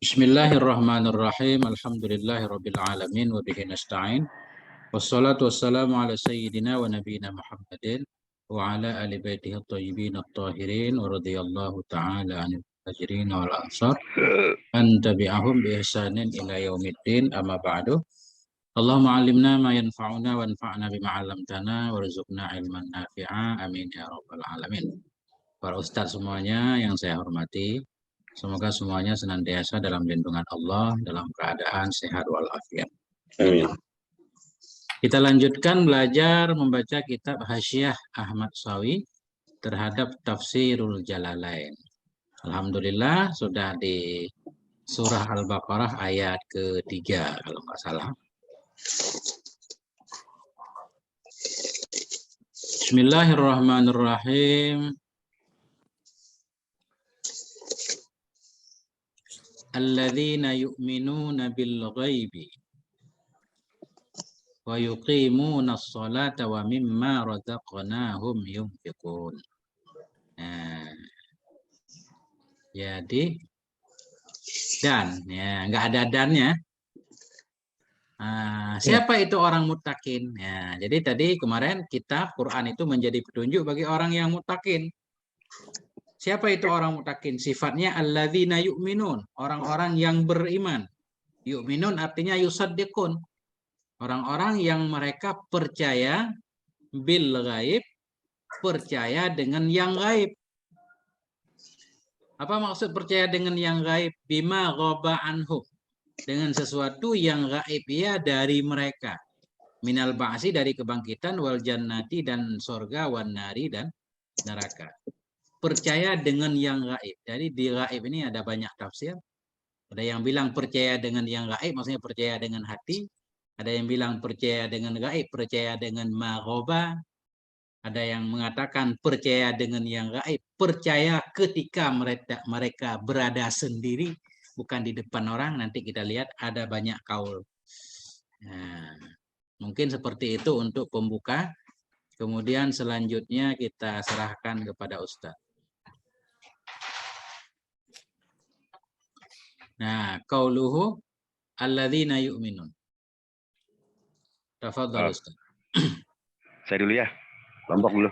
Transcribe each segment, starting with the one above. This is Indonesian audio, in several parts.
Bismillahirrahmanirrahim. Alhamdulillahirabbil alamin wa bihi nasta'in. Wassalatu wassalamu ala sayyidina wa nabiyyina Muhammadin wa ala ali baitihi at-thayyibin at-tahirin wa radhiyallahu ta'ala 'anil muhajirin wal ansar an tabi'ahum bi ihsanin ila yaumiddin, amma ba'du. Allahumma 'allimna ma yanfa'una wanfa'na bima 'allamtana warzuqna ilman nafi'a, amin ya rabbal alamin. Para ustadz semuanya yang saya hormati, semoga semuanya senantiasa dalam lindungan Allah, dalam keadaan sehat walafiat. Amin. Kita lanjutkan belajar membaca kitab Hasyiah Ahmad Sawi terhadap Tafsirul Jalalain. Alhamdulillah sudah di surah Al-Baqarah ayat ketiga kalau nggak salah. Bismillahirrahmanirrahim. Alladzina yu'minuna bil ghaibi wa yuqimuna as-salata wa mimma razaqnahum yunfiqun. Nah, jadi dan ya nggak ada dannya. Siapa itu orang muttaqin? Ya, jadi tadi kemarin kitab Quran itu menjadi petunjuk bagi orang yang muttaqin. Siapa itu orang muttaqin? Sifatnya alladzina yu'minun, orang-orang yang beriman. Yu'minun artinya yusaddiqun. Orang-orang yang mereka percaya bil ghaib, percaya dengan yang gaib. Apa maksud percaya dengan yang gaib? Bima ghaba anhum, dengan sesuatu yang gaib ya dari mereka. Minal ba'si, dari kebangkitan, wal jannati, dan sorga, wan nari, dan neraka. Percaya dengan yang gaib. Jadi di gaib ini ada banyak tafsir. Ada yang bilang percaya dengan yang gaib, maksudnya percaya dengan hati. Ada yang bilang percaya dengan gaib, percaya dengan maghoba. Ada yang mengatakan percaya dengan yang gaib, percaya ketika mereka berada sendiri, bukan di depan orang. Nanti kita lihat ada banyak kaul. Nah, mungkin seperti itu untuk pembuka. Kemudian selanjutnya kita serahkan kepada Ustadz. Nah, qauluhu alladzina yu'minun. Tafadhal Ustadz. Saya dulu ya. Lombok dulu.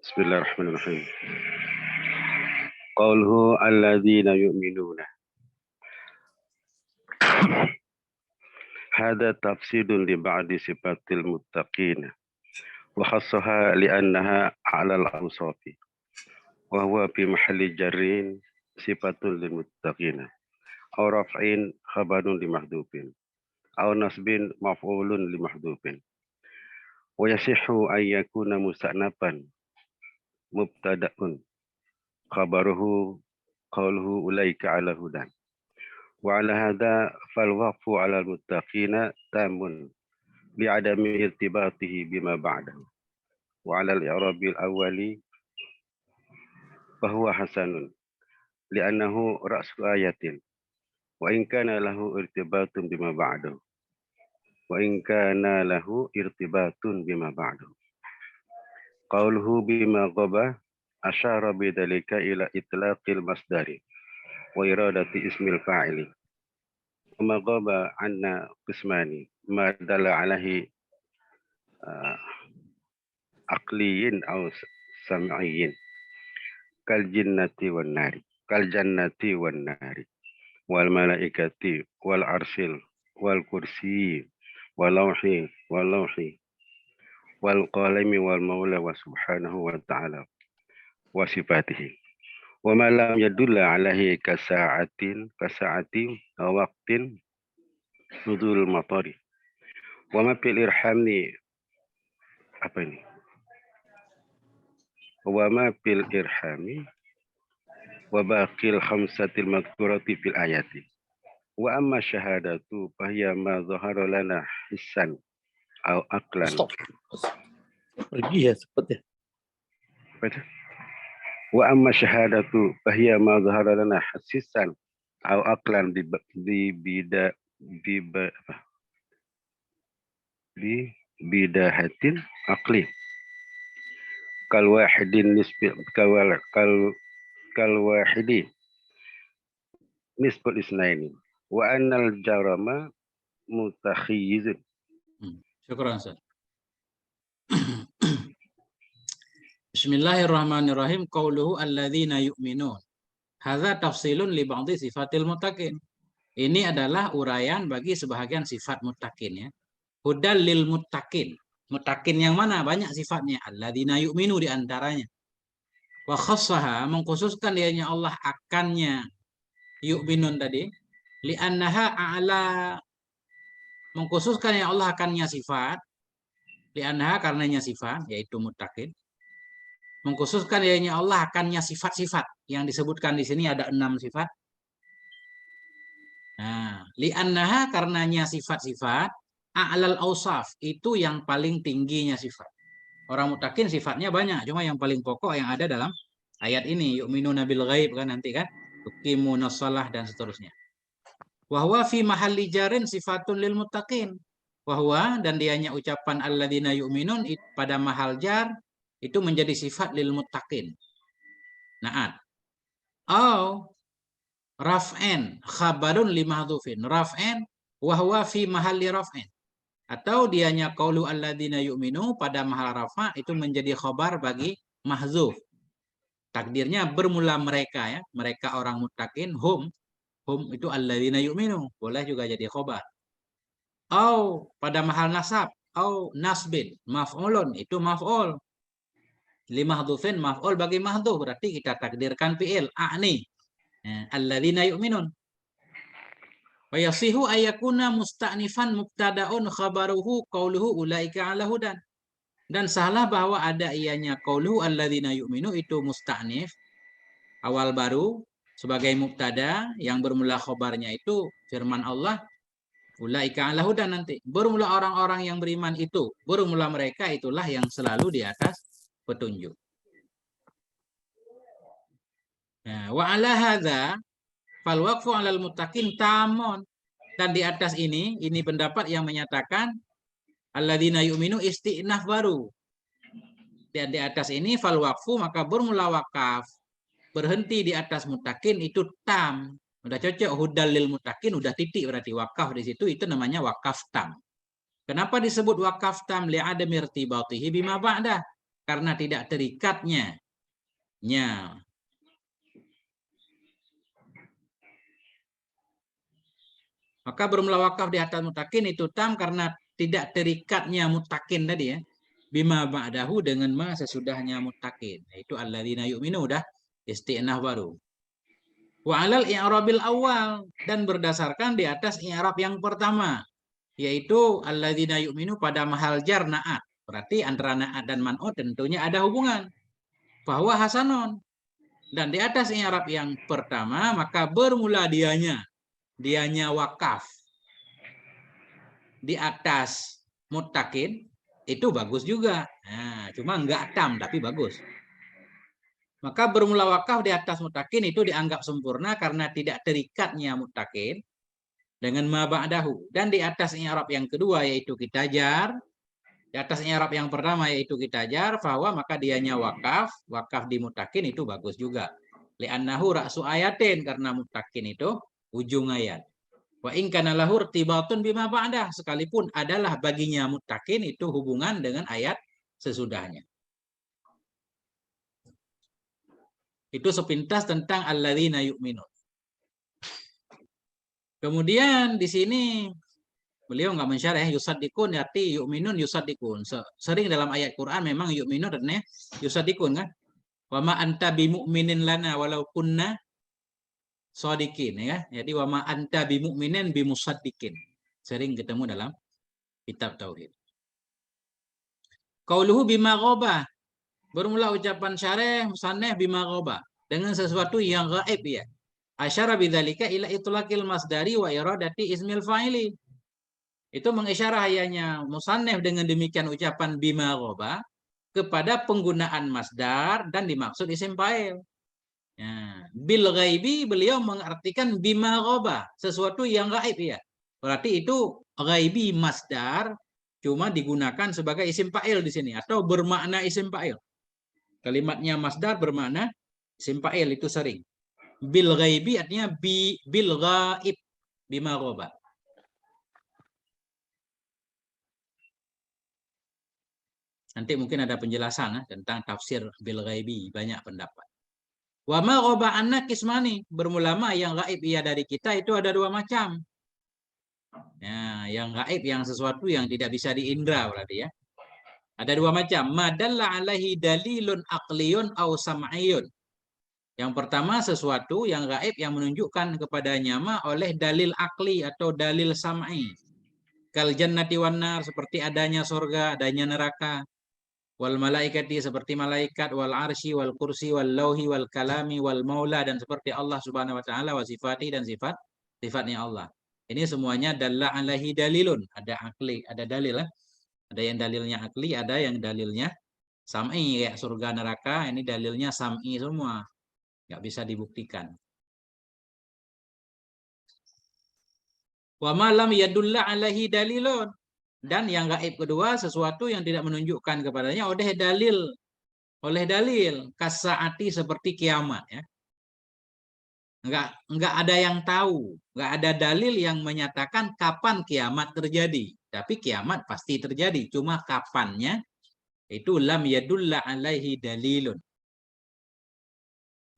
Bismillahirrahmanirrahim. Qauluhu alladzina yu'minuna. Hada tafsirun li ba'di sifatil muttaqin wa khassaha li'annaha 'ala al-awsafi wa huwa fi mahalli jarrin sifatul lil muttaqin aw raf'in khabarun li mahdhufin aw nasbin maf'ulun li mahdhufin wa yasihhu an yakuna musta'nafan mubtada'un khabaruhu qawluhu ulaika 'ala hudan. وعلى هذا فالوقف على المتقين تام بعدم ارتباطه بما بعده وعلى الإعراب الأول فهو حسن لأنه رأس آية وإن كان له ارتباط بما بعده قوله بما غاب أشار بذلك إلى إطلاق المصدر وإرادة اسم الفاعل وما غاب عنا قسمان ما دل عليه عقلي أو سمعي كالجنة والنار والملائكة والعرش والكرسي واللوح والقلم والمولى وسبحانه وتعالى وصفاته وما لم يدل عليه كساعة وقت نزول المطر وما في الإرحام وباقي الخمسة المذكورة في الآيات وأما الشهادة فهي ما ظهر لنا حسا أو عقلا وأما الشهادة فهي ما ظهر لنا حسا أو عقلا ببداهة عقلي كالواحد kal wahidi nisbul isnaini wa annal jarama mutakhiyizun. Syukran, Ustaz. Bismillahirrahmanirrahim. Qauluhu alladzina yu'minun. Hadza tafsilun li ba'dhi sifatil muttaqin. Ini adalah uraian bagi sebahagian sifat muttaqin ya. Hudal lil muttaqin. Muttaqin yang mana? Banyak sifatnya. Alladzina yu'minu di antaranya. Wa khassaha mengkhususkan dianya Allah akannya yu'minun tadi. Li'annaha a'la mengkhususkan yang Allah akannya sifat. Li'annaha karenanya sifat yaitu muttaqin. Mengkhususkan dianya Allah akannya sifat-sifat yang disebutkan di sini ada 6 sifat. Nah, li'annaha karenanya sifat-sifat a'lal ausaf itu yang paling tingginya sifat. Orang muttaqin sifatnya banyak, cuma yang paling pokok yang ada dalam ayat ini yu'minuna bil ghaib kan nanti kan, yuqimunas shalah dan seterusnya. Wa huwa fi mahalli jarin sifatun lil muttaqin. Wa huwa dan dianya ucapan alladzina yu'minun pada mahal jar itu menjadi sifat lil muttaqin. Naat. Au raf'an khabarun li mahdhufin. Raf'an wa huwa fi mahalli raf'in. Atau dianya qaulu alladzina yu'minu pada mahal rafa itu menjadi khabar bagi mahdzuf. Takdirnya bermula mereka ya, mereka orang muttaqin hum itu alladzina yu'minu, boleh juga jadi khabar. Au pada mahal nasab, au nasbin, maf'ulun itu maf'ul. Li mahdhufin maf'ul bagi mahdhuf berarti kita takdirkan fi'il a'ni. Alladzina yu'minun. Wa yasihu ayakuna musta'nifan mubtada'un khabaruhu qauluhu ulaika 'ala hudan. Dan salah bahwa ada ianya qauluhu alladzina yu'minu itu musta'nif awal baru sebagai mubtada yang bermula khabarnya itu firman Allah ulaika 'ala hudan nanti. Bermula orang-orang yang beriman itu, bermula mereka itulah yang selalu di atas petunjuk. Nah, wa 'ala hadza fal waqfu 'alal muttaqin tamun. Dan di atas ini pendapat yang menyatakan alladzina yu'minu istinaf baru. Dan di atas ini fal waqfu maka bermula wakaf berhenti di atas muttaqin itu tam. Udah cocok hudal lil muttaqin udah titik berarti wakaf di situ itu namanya wakaf tam. Kenapa disebut wakaf tam? Li'adami irtibatihi bima ba'dah. Karena tidak terikatnya maka bermula wakaf di atas muttaqin itu tam karena tidak terikatnya muttaqin tadi ya. Bima ba'dahu dengan ma sesudahnya muttaqin. Itu alladzina yu'minu udah istinaf baru. Wa 'alal i'rabil awal dan berdasarkan di atas i'rab yang pertama yaitu alladzina yu'minu pada mahal jar na'at. Berarti antara na'at dan man'ut tentunya ada hubungan. Bahwa hasanon. Dan di atas i'rab yang pertama maka bermula dianya wakaf di atas muttaqin itu bagus juga. Nah, cuma enggak tam tapi bagus. Maka bermula wakaf di atas muttaqin itu dianggap sempurna karena tidak terikatnya muttaqin dengan ma ba'dahu. Dan di atas i'rab yang kedua yaitu kita jar, di atas i'rab yang pertama yaitu kita jar, bahwa maka dianya wakaf di muttaqin itu bagus juga. Li'annahu ra'su ayatin karena muttaqin itu ujung ayat. Wa in kana lahu irtibatun bima ba'dah sekalipun adalah baginya muttaqin itu hubungan dengan ayat sesudahnya. Itu sepintas tentang alladzina yu'minun. Kemudian di sini beliau nggak mensyarah yusaddiqun arti yu'minun yusaddiqun. Sering dalam ayat Quran memang yu'minun artinya yusaddiqun kan. Wa ma anta bimu'minin lana walau kunna shadiqin ya. Jadi wa ma anta bimu'minin bimusaddiqin. Sering ketemu dalam kitab tauhid. Qauluhu bima ghaba. Bermula ucapan syarih musannaf bima ghaba dengan sesuatu yang gaib ya. Asyara bidzalika ila itlaqil masdari wa iradati ismil fa'ili. Itu mengisyarah hayanya musannaf dengan demikian ucapan bima ghaba kepada penggunaan masdar dan dimaksud isim fa'il. Ya, bil ghaibi beliau mengartikan bima ghaba, sesuatu yang gaib ya. Berarti itu ghaibi masdar cuma digunakan sebagai isim fa'il di sini atau bermakna isim fa'il. Kalimatnya masdar bermakna Isim fa'il itu sering. Bil ghaibi artinya bil ghaib bima ghaba. Nanti mungkin ada penjelasan tentang tafsir bil ghaibi, banyak pendapat. Wa ma ghaba anna kismani, berulama yang gaib ia dari kita itu ada dua macam. Ya, yang gaib yang sesuatu yang tidak bisa diindra berarti ya. Ada dua macam. Madalla alaihi dalilun aqliyun aw sam'iyun. Yang pertama sesuatu yang gaib yang menunjukkan kepadanya oleh dalil akli atau dalil sam'i. Kal jannati wan nar, seperti adanya surga, adanya neraka. Wal malaikati, seperti malaikat, wal arsy wal kursi wal lauhi wal kalami wal maula, dan seperti Allah Subhanahu wa taala, wa sifati, dan sifatnya Allah. Ini semuanya dalla alaihi dalilun, ada akli, ada dalil lah. Ada yang dalilnya akli, ada yang dalilnya sam'i, kayak surga neraka, ini dalilnya sam'i semua. Nggak bisa dibuktikan. Wa malam yadulla alaihi dalilun. Dan yang gaib kedua, sesuatu yang tidak menunjukkan kepadanya oleh dalil kasaati, seperti kiamat ya. Enggak ada yang tahu, enggak ada dalil yang menyatakan kapan kiamat terjadi, tapi kiamat pasti terjadi, cuma kapannya itu lam yadulla alaihi dalilun.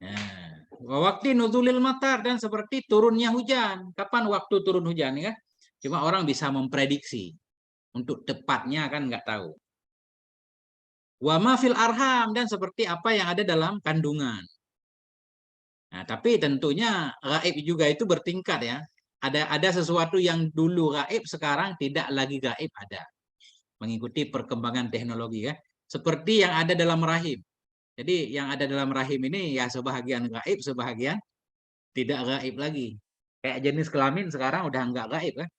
Nah, waktu nuzulil matar, dan seperti turunnya hujan. Kapan waktu turun hujan ya? Cuma orang bisa memprediksi. Untuk tepatnya kan nggak tahu. Wa ma fil arham, dan seperti apa yang ada dalam kandungan. Nah, tapi tentunya gaib juga itu bertingkat ya. Ada sesuatu yang dulu gaib, sekarang tidak lagi gaib ada. Mengikuti perkembangan teknologi ya. Seperti yang ada dalam rahim. Jadi yang ada dalam rahim ini ya sebahagian gaib, sebahagian tidak gaib lagi. Kayak jenis kelamin sekarang udah nggak gaib kan.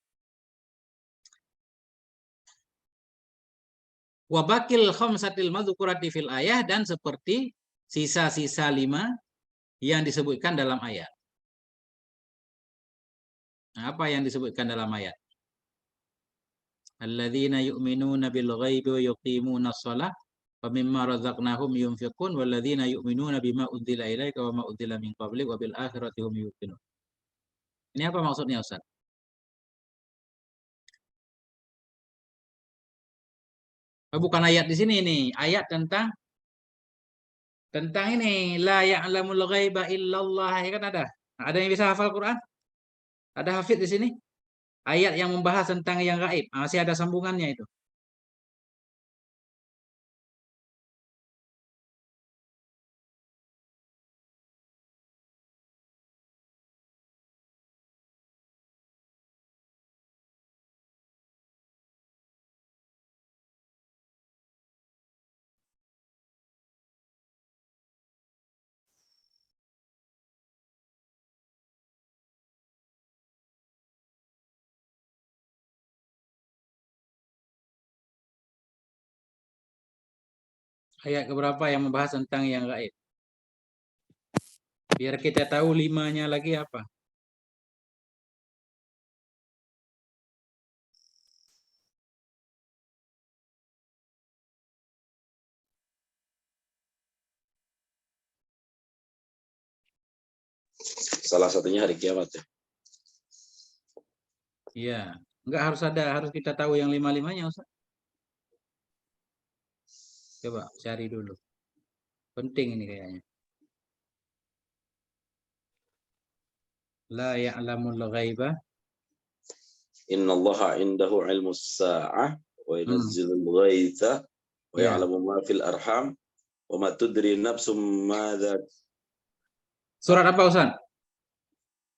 Wabakil khamsatil madzukurati fil ayah, dan seperti sisa-sisa 5 yang disebutkan dalam ayat. Nah, apa yang disebutkan dalam ayat? Alladzina yu'minuna bil ghaibi wa yuqimuna shalah wa mimma razaqnahum yunfiqun walladzina yu'minuna bima unzila ilaika wa ma unzila min qablik wa bil akhirati hum yuqinun. Ini apa maksudnya Ustaz? Bukan ayat di sini nih, ayat tentang ini la ya'lamul ghaiba illallah, ya kan ada. Ada yang bisa hafal Quran? Ada hafid di sini? Ayat yang membahas tentang yang gaib. Masih ada sambungannya itu. Ayat keberapa yang membahas tentang yang gaib? Biar kita tahu 5-nya lagi apa. Salah satunya hari kiamat ya. Iya. Enggak harus ada, harus kita tahu yang 5-5-nya Ustaz. Coba cari dulu. Penting ini kayaknya. La ya'lamul ghaiba. Innallaha indahu ilmus sa'ah wa yunazzilul ghaitha wa ya'lamu ma fil arham wa ma tudri nafsum madza. Surat apa Ustaz?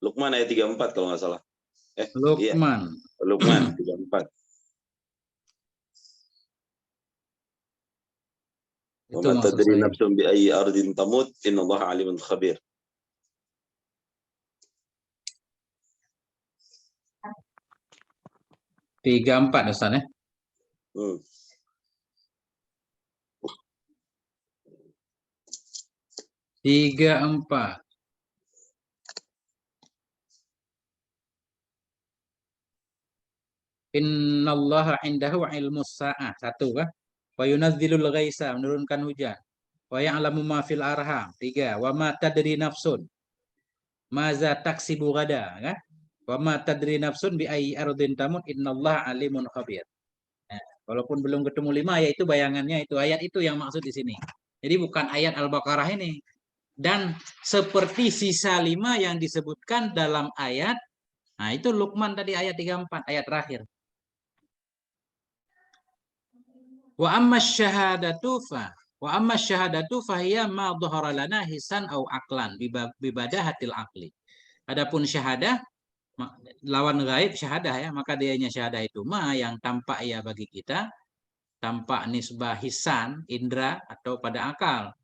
Luqman ayat 34 kalau nggak salah. Luqman. Iya. Luqman 34. Wa Itu ma maksud tadri saya. nafsum bi ayyi ardin tamut innallaha alimun khabir. Tiga empat Ustaz ya. 34. Innallaha indahu ilmus sa'ah. 1 kah? Wa yunazzilul ghaisa, menurunkan hujan. Wa ya'lamu ma fil arham. 3. Wa ma tadri nafsun maza taksibu gada, kan? Wa ma tadri nafsun bi ayyi ardin tamut innallaha alimun khabir. Nah, walaupun belum ketemu 5, yaitu bayangannya itu ayat itu yang maksud di sini. Jadi bukan ayat Al-Baqarah ini. Dan seperti sisa 5 yang disebutkan dalam ayat, nah itu Luqman tadi ayat 34, ayat terakhir. Wa amma syahadatu fahiya ma dhahara lana hisan au aqlan bibadahatil aqli. Adapun syahadah lawan gaib syahadah ya, maka dianya syahadah itu ma yang tampak ya bagi kita, tampak nisbah hisan indra atau pada akal.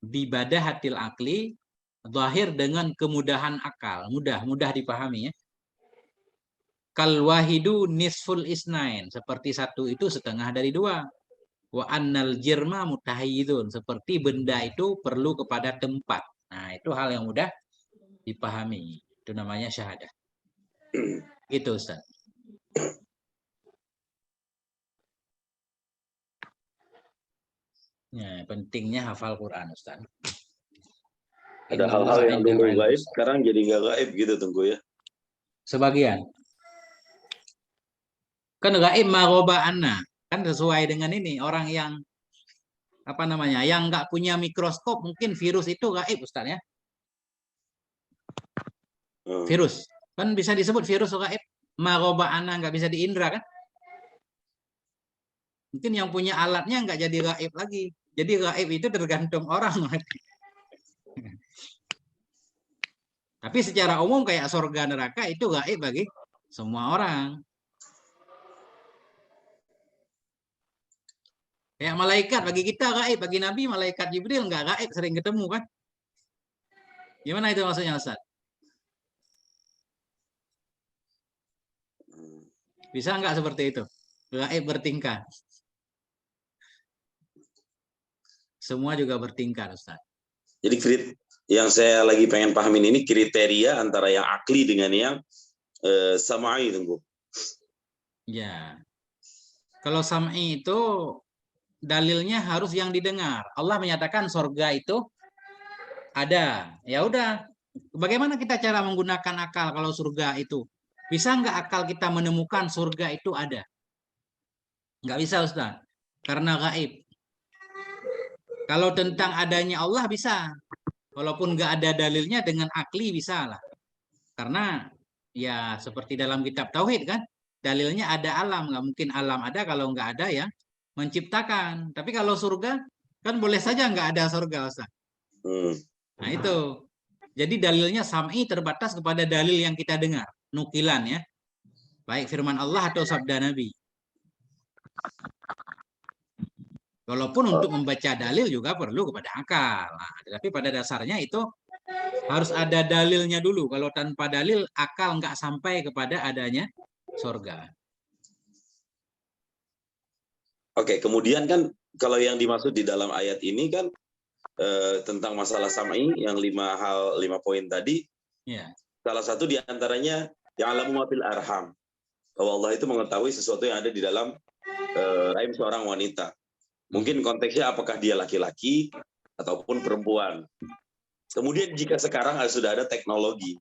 Bibadahatil aqli, zahir dengan kemudahan akal, mudah dipahami ya. Kal wahidu nisful isnain, seperti satu itu setengah dari 2. Wa annal jirma mutahayyidun, seperti benda itu perlu kepada tempat. Nah, itu hal yang mudah dipahami. Itu namanya syahadah. Gitu, Ustaz. Ya, pentingnya hafal Quran, Ustaz. Ada hal-hal yang dulu gaib, sekarang jadi nggak gaib gitu, Tengku ya. Sebagian. Kan gaib maroba anna. Kan sesuai dengan ini, orang yang apa namanya, yang nggak punya mikroskop, mungkin virus itu gaib, Ustaz ya. Virus. Kan bisa disebut virus gaib. Maroba anna, nggak bisa diindra kan. Mungkin yang punya alatnya nggak jadi gaib lagi. Jadi gaib itu tergantung orang. Tapi secara umum kayak surga neraka itu gaib bagi semua orang. Kayak malaikat bagi kita gaib, bagi Nabi malaikat Jibril nggak gaib, sering ketemu kan? Gimana itu maksudnya, Ustaz? Bisa nggak seperti itu? Gaib bertingkah. Semua juga bertingkah, Ustaz. Jadi yang saya lagi pengen pahamin ini kriteria antara yang akli dengan yang samai, Tengku. Ya. Kalau sam'i itu dalilnya harus yang didengar. Allah menyatakan surga itu ada. Ya udah. Bagaimana kita cara menggunakan akal kalau surga itu? Bisa nggak akal kita menemukan surga itu ada? Nggak bisa, Ustaz. Karena gaib. Kalau tentang adanya Allah bisa. Walaupun nggak ada dalilnya, dengan akli bisa lah. Karena ya seperti dalam kitab Tauhid kan. Dalilnya ada alam. Nggak mungkin alam ada kalau nggak ada yang menciptakan. Tapi kalau surga, kan boleh saja nggak ada surga, Ustaz. Nah itu. Jadi dalilnya sam'i terbatas kepada dalil yang kita dengar. Nukilan ya. Baik firman Allah atau sabda Nabi. Walaupun untuk membaca dalil juga perlu kepada akal. Nah, tapi pada dasarnya itu harus ada dalilnya dulu. Kalau tanpa dalil, akal nggak sampai kepada adanya surga. Oke, kemudian kan kalau yang dimaksud di dalam ayat ini kan tentang masalah sam'i yang 5 poin tadi. Ya. Salah satu diantaranya yang ya'lamu ma fil arham. Bahwa Allah itu mengetahui sesuatu yang ada di dalam rahim seorang wanita. Mungkin konteksnya apakah dia laki-laki ataupun perempuan. Kemudian jika sekarang sudah ada teknologi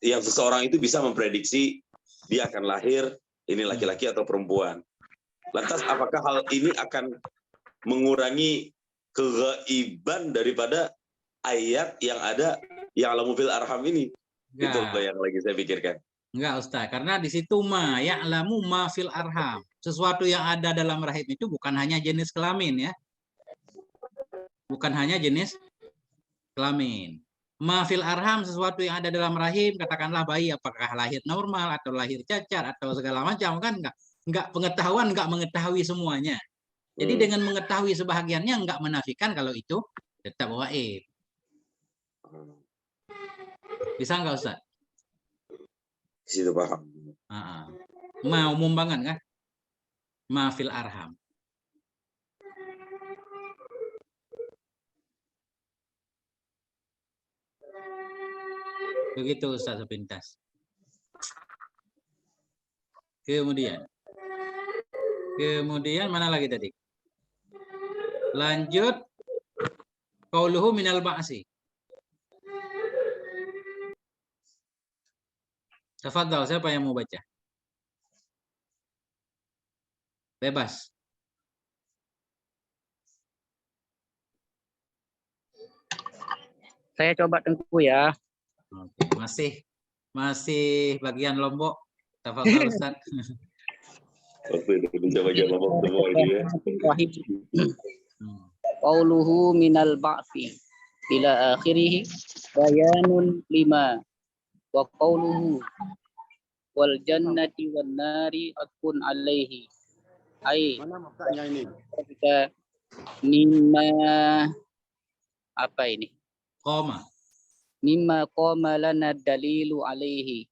yang seseorang itu bisa memprediksi dia akan lahir ini laki-laki atau perempuan. Lantas apakah hal ini akan mengurangi kegaiban daripada ayat yang ada yang ya'lamu fil arham ini? Itu yang lagi saya pikirkan. Enggak, Ustaz, karena di situ ma ya'lamu ma fil arham. Sesuatu yang ada dalam rahim itu bukan hanya jenis kelamin ya. Bukan hanya jenis kelamin. Ma fil arham, sesuatu yang ada dalam rahim, katakanlah bayi, apakah lahir normal atau lahir cacat atau segala macam, kan enggak pengetahuan, enggak mengetahui semuanya. Jadi dengan mengetahui sebahagiannya enggak menafikan kalau itu tetap gaib. Bisa enggak, Ustaz? Situ paham. Ma umum banget kan? Ma fil arham. Begitu Ustaz sepintas. Kemudian mana lagi tadi? Lanjut Qauluhu minal ba'si. Tafadhal, siapa yang mau baca? Bebas. Saya coba Tengku ya. Oke, masih bagian Lombok. Tafadhal Ustaz. Waktu itu mencoba jawab semua ini ya. Qauluhu minal ba'fi ila akhirih bayanun lima wa qauluhu wal jannati wan nari akun alaihi ai ketika mimma apa ini Qoma. mimma qama lana dalilu alaihi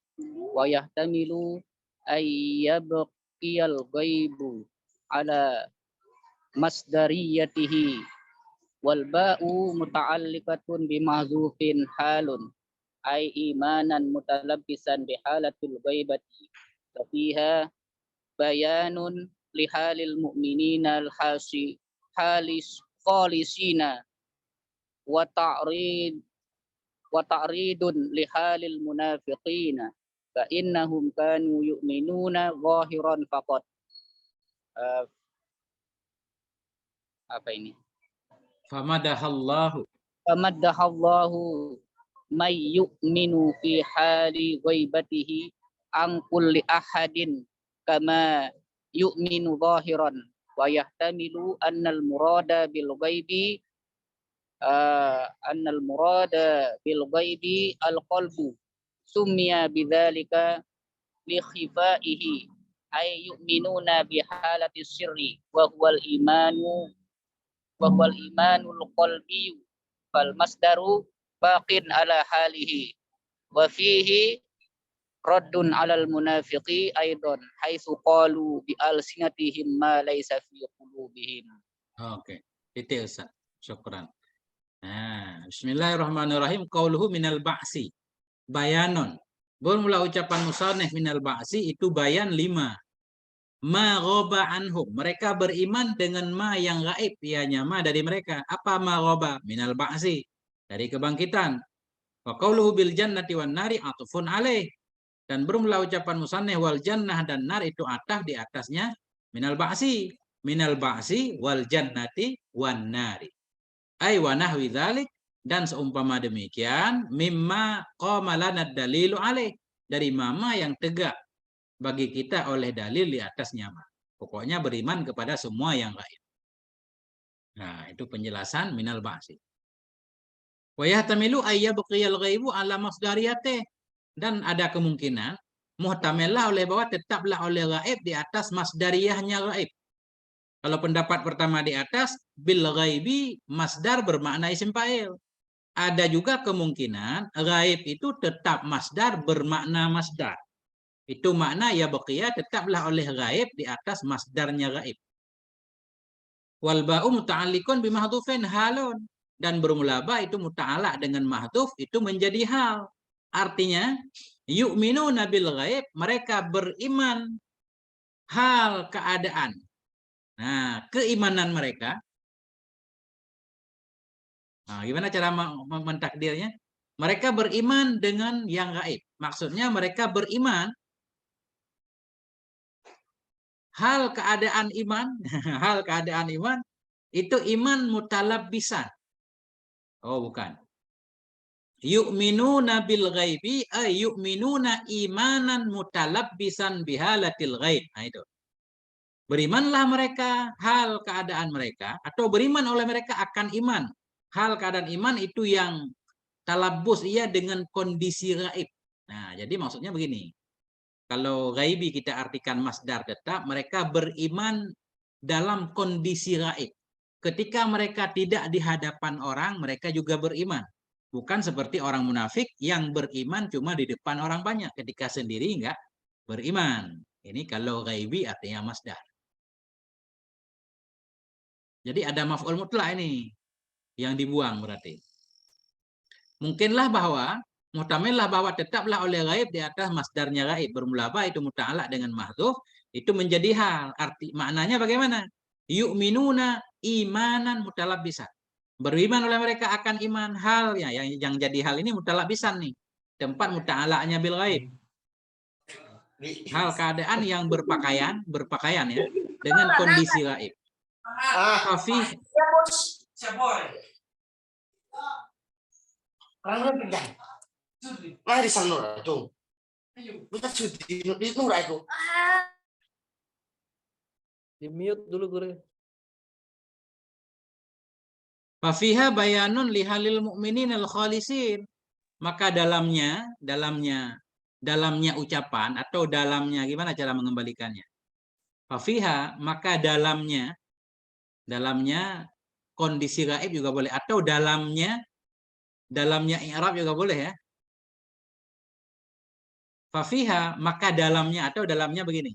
wa yahtamilu ayyabqiyal ghaibu ala masdariyatihi wal ba'u muta'alliqatun bimahzufin halun ay imanan mutalabbisan bihalatil ghaibati wa fiha bayanun lihalil mu'minina al-hasi halis khalisina wa ta'ridun lihalil munafiqina fa innahum kanu yu'minuna zahiran faqat. Apa ini? Famadahallahu. Famaddahallahu may yu'minu fi hali ghaibatihi an kulli ahadin kama yu'minu zahiran wa yahtamilu annal murada bil ghaibi al qalbu summiya bidzalika li khifaihi ay yu'minuna bi halati sirri wa huwal imanul qalbi fal masdaru baqin ala halihi wa fihi raddun alal munafiqi aidan haitsu qalu bi alsinatihim ma laysa fi qulubihim. Oke, titik Ustaz. Syukran. Nah, bismillahirrahmanirrahim. Qauluhu minal ba'si. Bayanon. Bermula ucapan musannif minal ba'si itu bayan 5. Ma ghaba anhum. Mereka beriman dengan ma yang gaib, ianya ma dari mereka. Apa ma ghaba? Minal ba'si. Dari kebangkitan. Wa qauluhu bil jannati wan nari atufun alaih. Dan bermula ucapan musannif wal jannah dan nar itu ataf di atasnya minal ba'si. Minal ba'si wal jannati wan nari. Ai wa nahwi dzalik, dan seumpama demikian mimma qama lana dalilu alaih, dari mama yang tegak bagi kita oleh dalil di atasnya. Pokoknya beriman kepada semua yang gaib. Nah, itu penjelasan minal ba'si. Wa yahtamilu ayyabqiyal ghaibu ala masdariyatih, dan ada kemungkinan muhtamilah oleh bahwa tetaplah oleh gaib di atas masdariyahnya gaib. Kalau pendapat pertama di atas bil ghaibi masdar bermakna isim fa'il. Ada juga kemungkinan gaib itu tetap masdar bermakna masdar. Itu makna ya baqiyah tetaplah oleh gaib di atas masdarnya gaib. Wal ba'u muta'alliqun bi mahdhufin halun, dan bermula ba itu muta'allaq dengan mahdhuf itu menjadi hal. Artinya yu'minuna bil ghaib, mereka beriman hal keadaan. Nah, keimanan mereka. Nah, gimana cara mentakdirnya? Mereka beriman dengan yang gaib. Maksudnya mereka beriman hal keadaan iman, hal keadaan iman itu iman mutalabbisan. Oh, bukan. Yu'minuna bil ghaibi ay yu'minuna imanan mutalabbisan bihalatil ghaib. Nah, itu. Berimanlah mereka hal keadaan mereka, atau beriman oleh mereka akan iman. Hal keadaan iman itu yang talabus ia dengan kondisi gaib. Nah, jadi maksudnya begini. Kalau ghaibi kita artikan masdar tetap, mereka beriman dalam kondisi gaib. Ketika mereka tidak di hadapan orang, mereka juga beriman. Bukan seperti orang munafik yang beriman cuma di depan orang banyak. Ketika sendiri enggak beriman. Ini kalau ghaibi artinya masdar. Jadi ada maf'ul mutlak ini yang dibuang berarti. Mungkinlah bahwa, muhtamillah bahwa tetaplah oleh gaib di atas masdarnya gaib. Bermula ba itu muta'allaq dengan mahdhuf, itu menjadi hal. Arti maknanya bagaimana? Yu'minuna imanan mutalabbisan. Beriman oleh mereka akan iman halnya yang jadi hal ini mutalabisan nih. Tempat muta'alanya bil ghaib. Hal keadaan yang berpakaian ya dengan kondisi gaib. Fafih Mari sana tuh. Kita cuti di Nura itu. Di mute dulu Guru. Fafiha bayanun lihalil mu'minin al-khalisin. Maka dalamnya ucapan atau dalamnya gimana cara mengembalikannya? Fafiha maka dalamnya kondisi gaib juga boleh atau dalamnya i'rab juga boleh ya. Fafiha maka dalamnya atau dalamnya begini.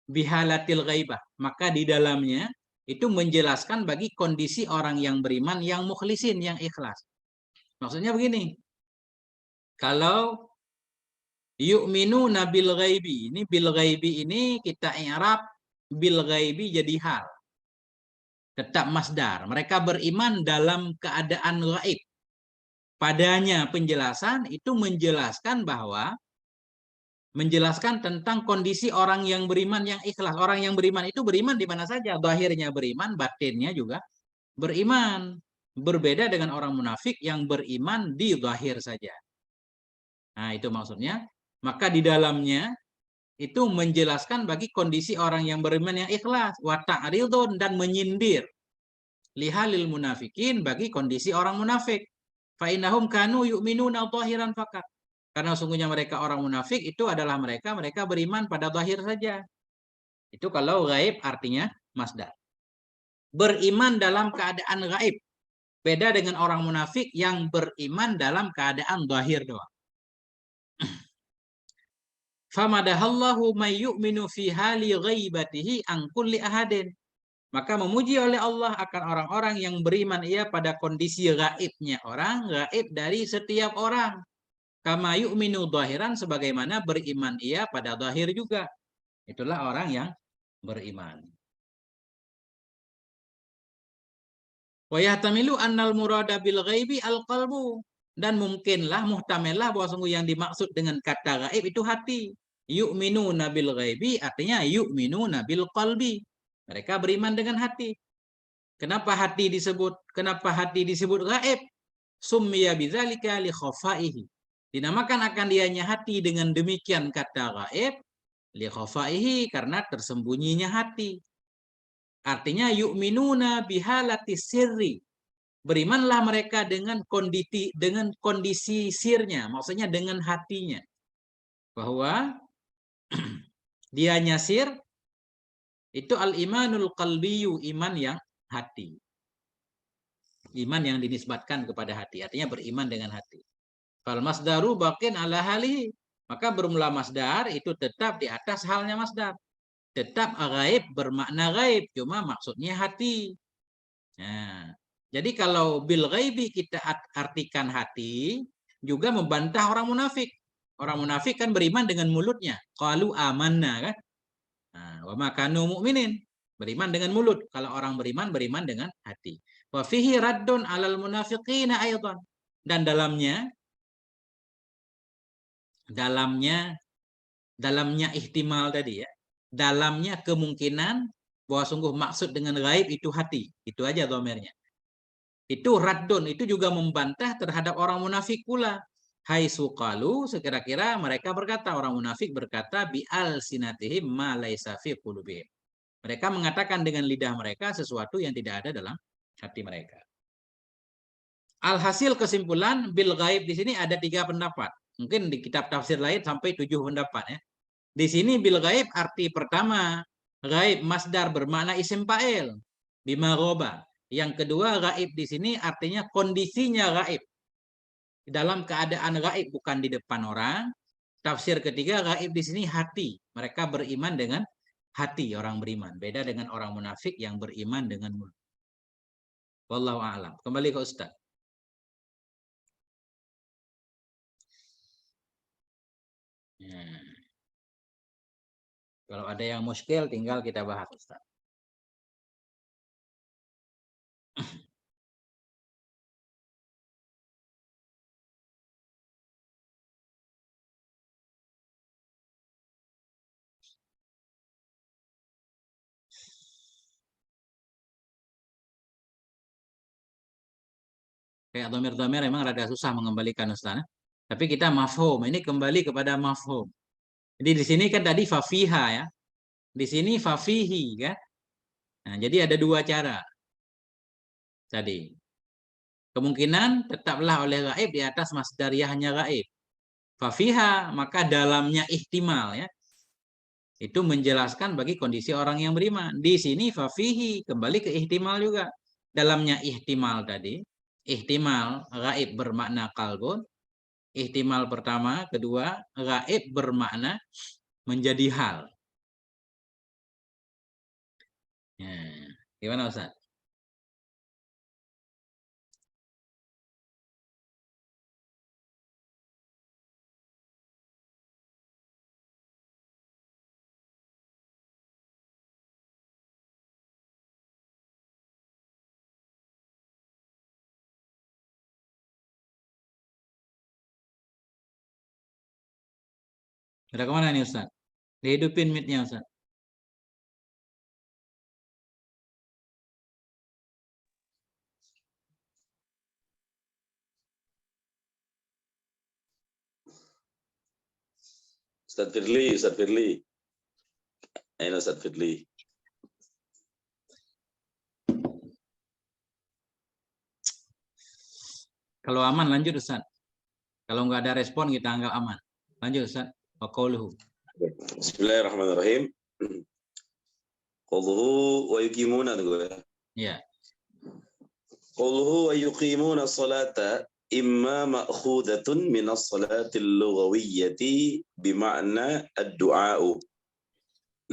Bihalatil ghaibah, maka di dalamnya itu menjelaskan bagi kondisi orang yang beriman yang mukhlisin, yang ikhlas. Maksudnya begini. Kalau yu'minuna bil ghaibi, ini bil ghaibi ini kita i'rab bil ghaibi jadi hal. Tetap masdar. Mereka beriman dalam keadaan gaib. Padanya penjelasan itu menjelaskan tentang kondisi orang yang beriman yang ikhlas. Orang yang beriman itu beriman di mana saja. Zahirnya beriman, batinnya juga beriman. Berbeda dengan orang munafik yang beriman di zahir saja. Nah, itu maksudnya. Maka di dalamnya itu menjelaskan bagi kondisi orang yang beriman yang ikhlas. Wa ta'ridun dan menyindir. Lihalil munafikin bagi kondisi orang munafik. Fa innahum kanu yu'minuna zahiran fakat. Karena sungguhnya mereka orang munafik itu adalah mereka beriman pada zahir saja. Itu kalau gaib artinya masdar. Beriman dalam keadaan gaib. Beda dengan orang munafik yang beriman dalam keadaan zahir doang. Famadahallahu may yu'minu fi hali ghaibatihi an kulli ahadin. Maka memuji oleh Allah akan orang-orang yang beriman ia pada kondisi gaibnya orang, gaib dari setiap orang. Kama yu'minu zahiran sebagaimana beriman ia pada zahir juga. Itulah orang yang beriman. Wa yahtamilu annal murada bil ghaibi al qalbu. Dan mungkinlah, muhtamelah bahwa sungguh yang dimaksud dengan kata gaib itu hati. Yu'minuna bil ghaibi artinya yu'minuna bil qalbi. Mereka beriman dengan hati. Kenapa hati disebut gaib? Summiya bidzalika li khafaihi. Dinamakan akan dianya hati dengan demikian kata gaib li khafaihi karena tersembunyinya hati. Artinya yu'minuna bihalati sirri. Berimanlah mereka dengan kondisi sirnya, maksudnya dengan hatinya. Bahwa dianya sir itu al-imanul qalbiyu, iman yang hati. Iman yang dinisbatkan kepada hati, artinya beriman dengan hati. Fal masdaru baqin ala halihi. Maka bermula masdar itu tetap di atas halnya masdar. Tetap gaib bermakna gaib, cuma maksudnya hati. Nah, jadi kalau bil ghaibi kita artikan hati, juga membantah orang munafik. Orang munafik kan beriman dengan mulutnya. Qalu amanna kan. Nah, wa ma kanu mu'minin. Beriman dengan mulut. Kalau orang beriman dengan hati. Wa fihi raddun 'alal munafiqina aidan. Dan dalamnya ihtimal tadi ya. Dalamnya kemungkinan bahwa sungguh maksud dengan gaib itu hati. Itu aja dhamirnya. Itu raddun, itu juga membantah terhadap orang munafik pula. Hai suqalu, sekira-kira mereka berkata, orang munafik berkata bi alsinatihim ma laisa fi qulubihim. Mereka mengatakan dengan lidah mereka sesuatu yang tidak ada dalam hati mereka. Alhasil kesimpulan bil gaib di sini ada 3 pendapat. Mungkin di kitab tafsir lain sampai 7 pendapat ya. Di sini bil gaib arti pertama, gaib masdar bermakna isim fa'il bima ghoba. Yang kedua gaib di sini artinya kondisinya gaib. Dalam keadaan gaib bukan di depan orang. Tafsir ketiga gaib di sini hati. Mereka beriman dengan hati orang beriman. Beda dengan orang munafik yang beriman dengan mulut. Wallahu a'lam. Kembali ke Ustaz. Kalau ada yang muskil tinggal kita bahas Ustaz. Kayak dhamir-dhamir memang rada susah mengembalikan Ustaz. Tapi kita mafhum, ini kembali kepada mafhum. Jadi di sini kan tadi fafiha ya. Di sini fafihi kan. Nah, jadi ada dua cara. Tadi. Kemungkinan tetaplah oleh gaib di atas masdariyahnya gaib. Fafiha, maka dalamnya ihtimal ya. Itu menjelaskan bagi kondisi orang yang beriman. Di sini fafihi, kembali ke ihtimal juga. Dalamnya ihtimal tadi. Ihtimal gaib bermakna kalbun. Ihtimal pertama, kedua, gaib bermakna menjadi hal. Ya. Gimana Ustaz? Udah kemana nih Ustaz? Dihidupin mic-nya Ustaz. Ustaz Firly. Ayo Ustaz Firly. Kalau aman lanjut Ustaz. Kalau nggak ada respon kita anggap aman. Lanjut Ustaz. Wa qauluhu. Bismillahirrahmanirrahim. Qauluhu wa yuqimuna Ya. Qauluhu wa yuqimuna salata imma ma'khudatun min as-salati al-lughawiyyati bima'na ad-du'a'u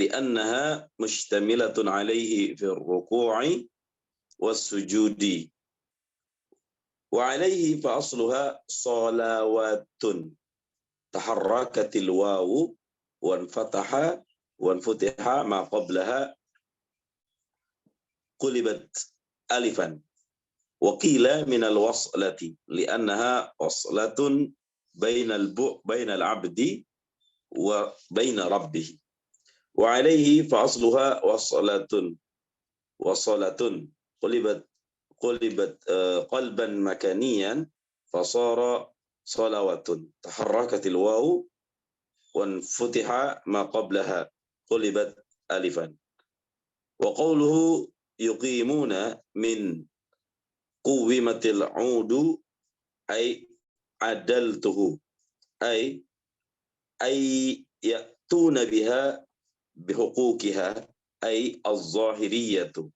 li'annaha mushtamilatun 'alayhi fi ar-ruku'i was-sujudi wa 'alayhi fa asluha salawatun taharrakatil wawu wanfutiha ma qablaha qulibat alifan wa qila min al-waslati li'annaha waslatun bainal 'abdi wa baina rabbih wa 'alayhi fa asluha wasalatun qulibat qalban makaniyan fasara salawatun taharrakatil wawu wanfutiha ma qablaha qulibat alifan wa qawluhu yuqimuna min quwimatil 'udu ay adaltuhu ay ya'tuna biha bihuquqiha ay az-zahiriyatu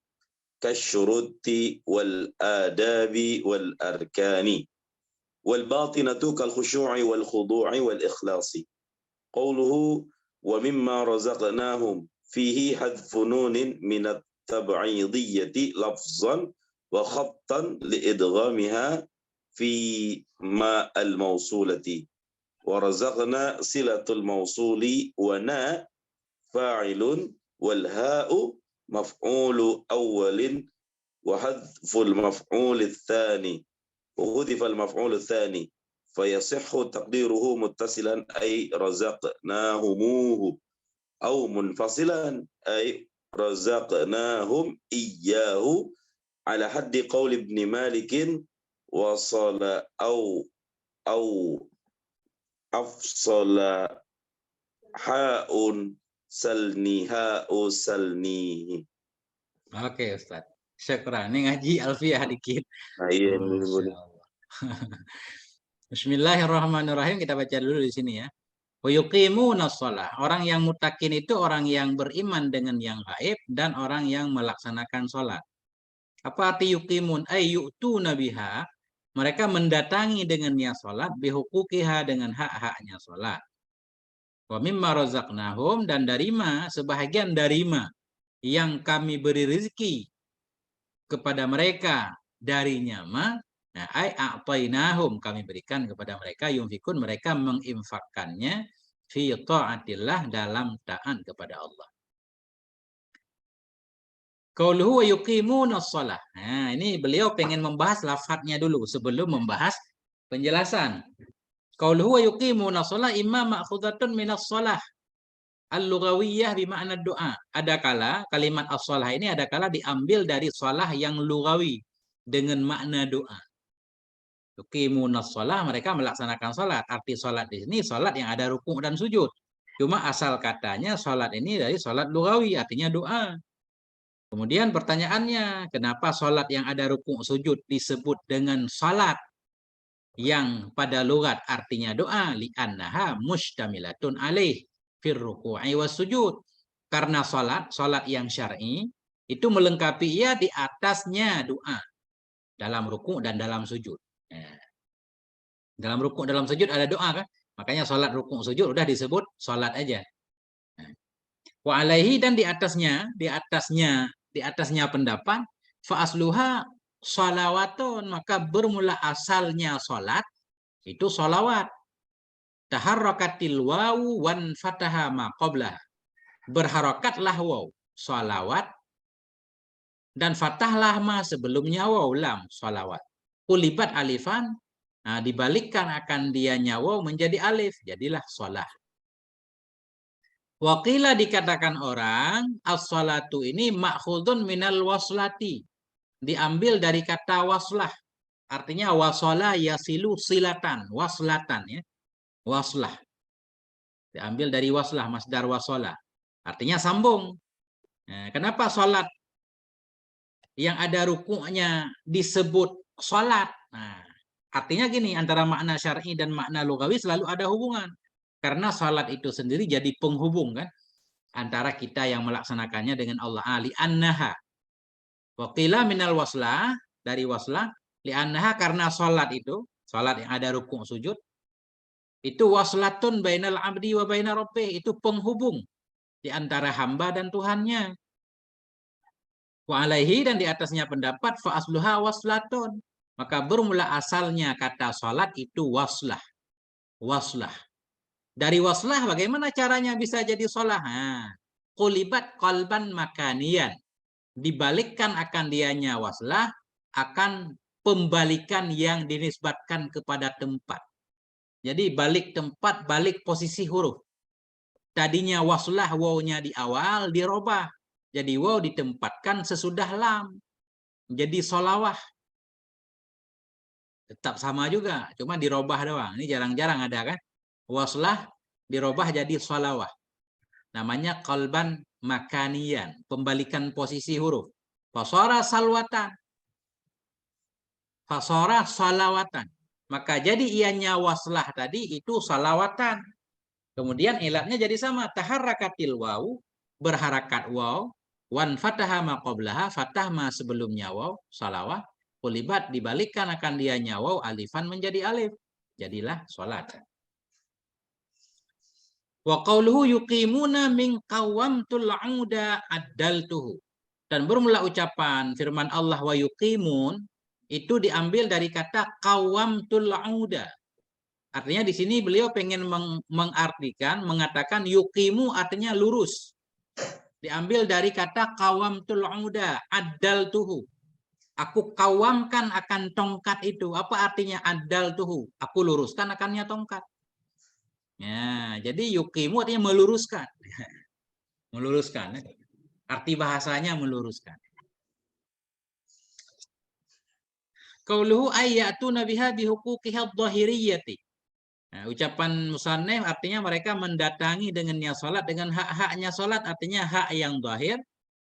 kasyuruti wal adabi wal arkani wal batinatu kal khushu'i wal khudu'i wal ikhlasi qawluhu wa mimma razaqnahum fihi hadfu nunin min at-tab'idiyati lafzan wa khattan liidghamiha fi ma al-mawsulati wa razaqna silatul mawsuli wa na fa'ilun wal ha'u maf'ulu awwalin wa hadful maf'ul ats-tsani wa hudifa al-maf'ul ats-tsani fayasihhu taqdiruhu muttasilan ay razaqnahumuhu aw munfasilan ay razaqnahum iyyahu ala haddi qaul ibn Malik wasala aw afsala ha'un salniha usalnihi. Oke Ustaz. Syukran. Ini ngaji alfiah dikit. Bismillahirrahmanirrahim. Kita baca dulu di sini ya. Wa yuqimuna shalah. Orang yang mutakin itu orang yang beriman dengan yang gaib dan orang yang melaksanakan sholat. Apa arti yuqimun? Ay yu'tuna biha. Mereka mendatangi dengannya sholat bihuquqiha dengan hak-haknya sholat. Wa mimma razaqnahum dan dari sebahagian dari yang kami beri rezeki kepada mereka darinya nah ai a'tainahum kami berikan kepada mereka yunfikun mereka menginfakkannya fi ta'atillah dalam taat kepada Allah. Qauluhu wa yuqimuna shalah. Nah, ini beliau pengen membahas lafadznya dulu sebelum membahas penjelasan. Qauluhu wa yuqimuna shalah imma ma'khudatun minas shalah al-lughawiyyah bima'na doa. Adakala kalimat as-shalah ini adakala diambil dari shalah yang lughawi dengan makna doa. Yuqimunas shalah, mereka melaksanakan sholat. Arti sholat di sini sholat yang ada rukuk dan sujud. Cuma asal katanya sholat ini dari sholat lugawi, artinya doa. Kemudian pertanyaannya, kenapa sholat yang ada rukuk sujud disebut dengan sholat yang pada lugat artinya doa? Li'annaha mushtamilatun alaih fir ruku'i was sujud. Karena sholat yang syar'i itu melengkapi ia di atasnya doa dalam rukuk dan dalam sujud. Dalam rukuk dalam sujud ada doa kan? Makanya sholat rukuk sujud udah disebut sholat aja. Wa alaihi, dan di atasnya pendapat fa asluha sholawatun, maka bermula asalnya sholat itu sholawat. Taharrakatil wawu wan fataha ma qablah, berharakatlah waw sholawat dan fathahlah ma sebelumnya waw lam sholawat. Kulibat alifan, nah dibalikkan akan dianya waw menjadi alif, jadilah sholat. Waqila, dikatakan orang as-sholatu ini ma'khudun minal waslati, diambil dari kata waslah, artinya wasola yasilu silatan, waslatan ya, waslah diambil dari waslah, masdar wasola, artinya sambung. Nah, kenapa sholat yang ada rukuknya disebut sholat? Nah, artinya gini, antara makna syar'i dan makna lugawi selalu ada hubungan. Karena salat itu sendiri jadi penghubung kan antara kita yang melaksanakannya dengan Allah. Ali annaha. Wa qila minal waslah, dari waslah, li annaha, karena salat itu, salat yang ada rukuk sujud, itu waslatun bainal abdi wa baina rabbih, itu penghubung di antara hamba dan Tuhannya. Wa alaihi, dan di atasnya pendapat fa asluha waslatun, maka bermula asalnya kata salat itu waslah. Waslah. Dari waslah bagaimana caranya bisa jadi sholah? Qulibat qalban makanian. Dibalikkan akan dianya waslah akan pembalikan yang dinisbatkan kepada tempat. Jadi balik tempat, balik posisi huruf. Tadinya waslah wawnya di awal dirobah. Jadi waw ditempatkan sesudah lam. Jadi sholawah. Tetap sama juga, cuma dirobah doang. Ini jarang-jarang ada kan? Waslah dirobah jadi sholawah. Namanya qalban makanian, pembalikan posisi huruf. Fasara salwatan. Fasara salawatan. Maka jadi ianya waslah tadi itu salawatan. Kemudian ilatnya jadi sama. Taharrakatil waw, berharakat waw. Wan fataha ma qablaha, fatah ma sebelumnya waw, salawah. Kulibat, dibalikkan akan dianya waw, alifan menjadi alif. Jadilah sholat. Wa qauluhu yuqimuna min qawamtul 'uda addaltuhu. Dan bermula ucapan firman Allah wa yuqimun itu diambil dari kata qawamtul 'uda. Artinya di sini beliau pengen mengartikan, mengatakan yuqimu artinya lurus. Diambil dari kata qawamtul 'uda addaltuhu. Aku kawamkan akan tongkat itu. Apa artinya addaltuhu? Aku luruskan akannya tongkat. Ya, jadi yuqimu artinya meluruskan. Meluruskan. Arti bahasanya meluruskan. Qauluhu ayyatuna biha bihuquqiha adh-dhahiriyyati. Nah, ucapan musannif artinya mereka mendatangi dengannya salat dengan hak-haknya salat, artinya hak yang zahir,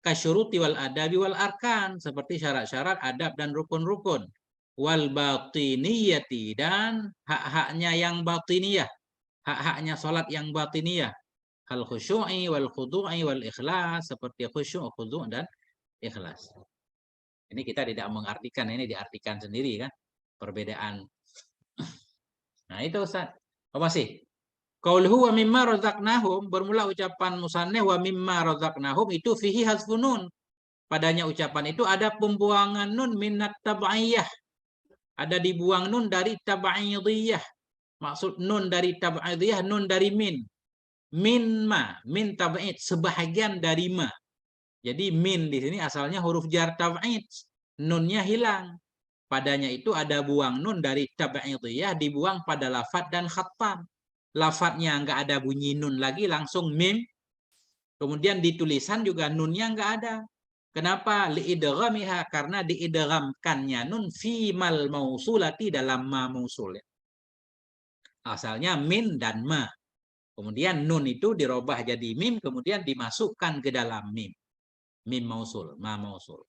kasyuruti wal adabi wal arkan, seperti syarat-syarat adab dan rukun-rukun. Wal batiniyati, dan hak-haknya yang batiniyah. Hak-haknya sholat yang batiniyah. Hal khusyu'i wal khudu'i wal ikhlas, seperti khusyuk, khudu' dan ikhlas. Ini kita tidak mengartikan, ini diartikan sendiri kan, perbedaan. Nah itu Ustaz. Apa sih? Qauluhu wa mimma razaqnahum, bermula ucapan musannif wa mimma razaqnahum itu fihi hazfun nun. Padanya ucapan itu ada pembuangan nun minat tab'iyah. Ada dibuang nun dari tab'idiyah. Maksud nun dari tab'idiyah, nun dari min. Min ma, min tab'id, sebahagian dari ma. Jadi min di sini asalnya huruf jar tab'id. Nunnya hilang. Padanya itu ada buang nun dari tab'idiyah, dibuang pada lafad dan khattam. Lafadnya nggak ada bunyi nun lagi, langsung mim. Kemudian di tulisan juga nunnya nggak ada. Kenapa? Liidghamiha, karena diidghamkannya nun fimal mausulati dalam ma mausul. Asalnya min dan ma. Kemudian nun itu dirubah jadi mim, kemudian dimasukkan ke dalam mim. Mim mausul, ma mausul.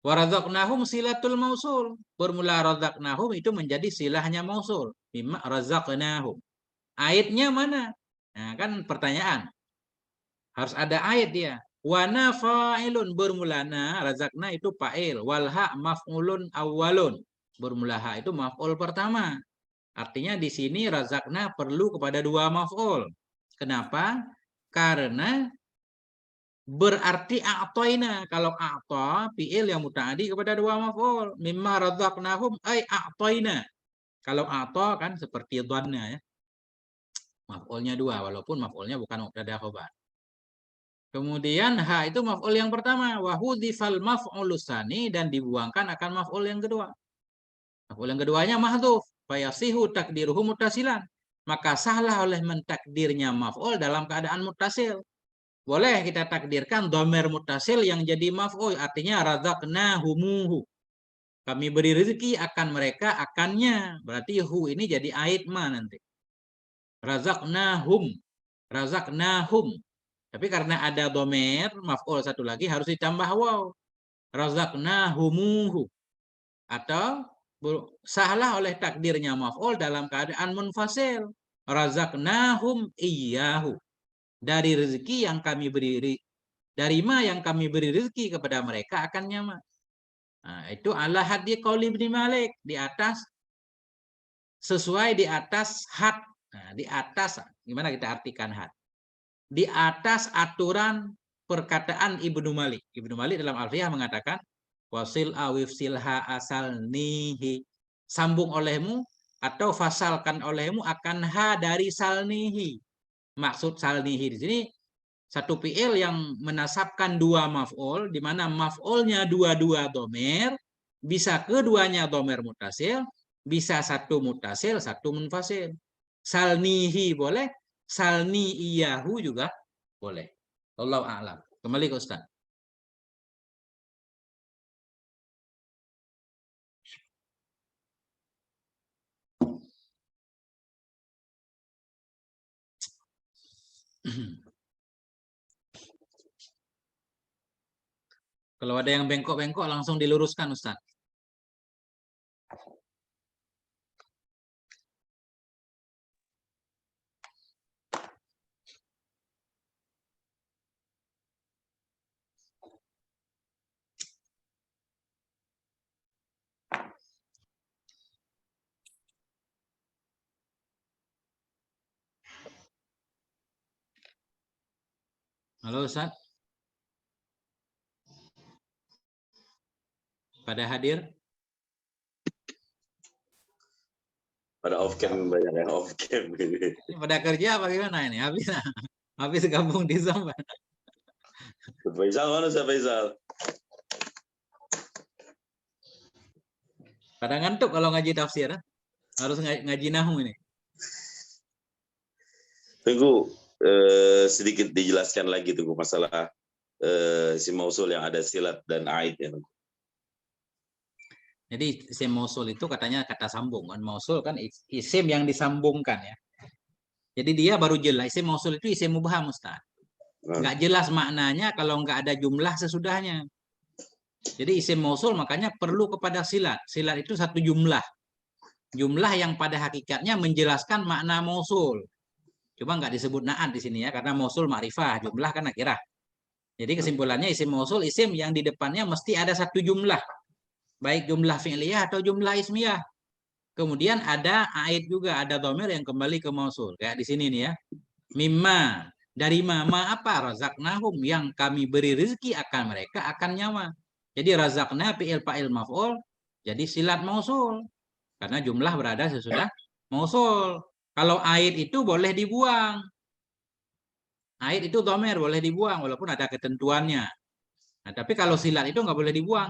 Warazaqnahum silatul mausul. Bermula razaqnahum itu menjadi silahnya mausul. Mimma razaqnahum. Ayatnya mana? Nah, kan pertanyaan. Harus ada ayat dia. Wana fa'ilun, bermula na, razaqna itu fa'il. Walha maf'ulun awwalun. Bermula ha itu maf'ul pertama. Artinya di sini razaqna perlu kepada dua maf'ul. Kenapa? Karena berarti a'toina. Kalau a'ta, fi'il yang muta'adi kepada dua maf'ul. Mimma razaqnahum ay a'toina. Kalau a'ta kan seperti dhanna ya. Maf'ulnya dua, walaupun maf'ulnya bukan mubtada khobar. Kemudian ha itu maf'ul yang pertama. Wahudifal maf'ulus tsani, dan dibuangkan akan maf'ul yang kedua. Maf'ul yang keduanya mahdhuf. Fayasihu takdiruhu muttasilan. Maka sahlah oleh mentakdirnya maf'ul dalam keadaan muttasil. Boleh kita takdirkan dhamir muttasil yang jadi maf'ul, artinya razaqnahumuhu. Kami beri rezeki akan mereka, akannya. Berarti hu ini jadi ait ma nanti. Razaqnahum. Razaqnahum. Tapi karena ada dhamir maf'ul satu lagi harus ditambah waw. Razaqnahumuhu. Atau sahlah oleh takdirnya maf'ul dalam keadaan munfasil. Razaqnahum iyyahu. Dari rezeki yang kami beri, dari ma yang kami beri rezeki kepada mereka akannya ma. Nah, itu ala haddi qauli Ibnu Malik, di atas sesuai di atas had. Nah, di atas gimana kita artikan had? Di atas aturan perkataan Ibnu Malik. Ibnu Malik dalam Alfiyah mengatakan wasil awif silha asal nihi, sambung olehmu atau fasalkan olehmu akan ha dari salnihi. Maksud salnihi di sini satu fi'il yang menasabkan dua maf'ul, di mana maf'ulnya dua-dua dhamir, bisa keduanya dhamir muttasil, bisa satu muttasil, satu munfasil. Salnihi boleh, salni iyahu juga boleh. Wallahu a'lam. Kembali ke Ustaz. Kalau ada yang bengkok-bengkok langsung diluruskan Ustaz. Halo Ustaz. Pada hadir? Pada off cam, banyak yang off cam. Ini pada kerja apa gimana ini? Habis gabung di Zoom. Faisal mana Ustaz Faisal? Pada ngantuk kalau ngaji tafsir. Harus ngaji nahwu ini. Tunggu sedikit dijelaskan lagi tunggu masalah si mausul yang ada silat dan aid ya. Jadi isim mausul itu katanya kata sambung. Mausul kan isim yang disambungkan ya. Jadi dia baru jelas. Isim mausul itu isim mubham Ustaz. Nggak jelas maknanya kalau nggak ada jumlah sesudahnya. Jadi isim mausul makanya perlu kepada silat. Silat itu satu jumlah. Jumlah yang pada hakikatnya menjelaskan makna mausul. Cuma nggak disebut naat di sini ya. Karena mausul ma'rifah. Jumlah kan nakirah. Jadi kesimpulannya isim mausul isim yang di depannya mesti ada satu jumlah. Baik jumlah fi'liyah atau jumlah ismiyah. Kemudian ada aid juga, ada dhamir yang kembali ke mausul. Kayak di sini nih ya. Mimma, dari ma apa? Razaqnahum, yang kami beri rezeki akan mereka, akan nyawa. Jadi razaqna fi'il fa'il maf'ul, jadi silat mausul. Karena jumlah berada sesudah mausul. Kalau aid itu boleh dibuang. Aid itu dhamir, boleh dibuang, walaupun ada ketentuannya. Nah, tapi kalau silat itu nggak boleh dibuang.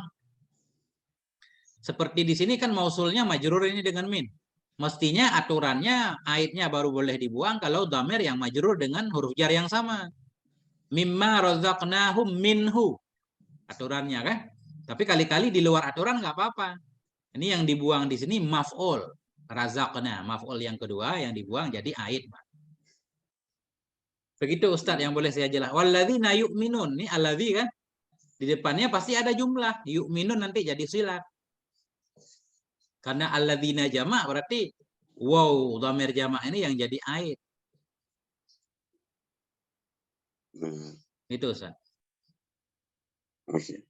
Seperti di sini kan mausulnya majrur ini dengan min. Mestinya aturannya aidnya baru boleh dibuang kalau dhamir yang majrur dengan huruf jar yang sama. Mimma razaqnahum minhu. aturannya kan. Tapi kali-kali di luar aturan nggak apa-apa. Ini yang dibuang di sini maf'ul, razaqna, maf'ul yang kedua yang dibuang jadi aid. Begitu Ustadz yang boleh saya jelaskan. Walladzina yu'minun, ini alladzi kan. Di depannya pasti ada jumlah. Yu'minun nanti jadi silat. Karena alladzina jamak berarti wow, dhamir jamak ini yang jadi aid. Itu Ustaz. Oke.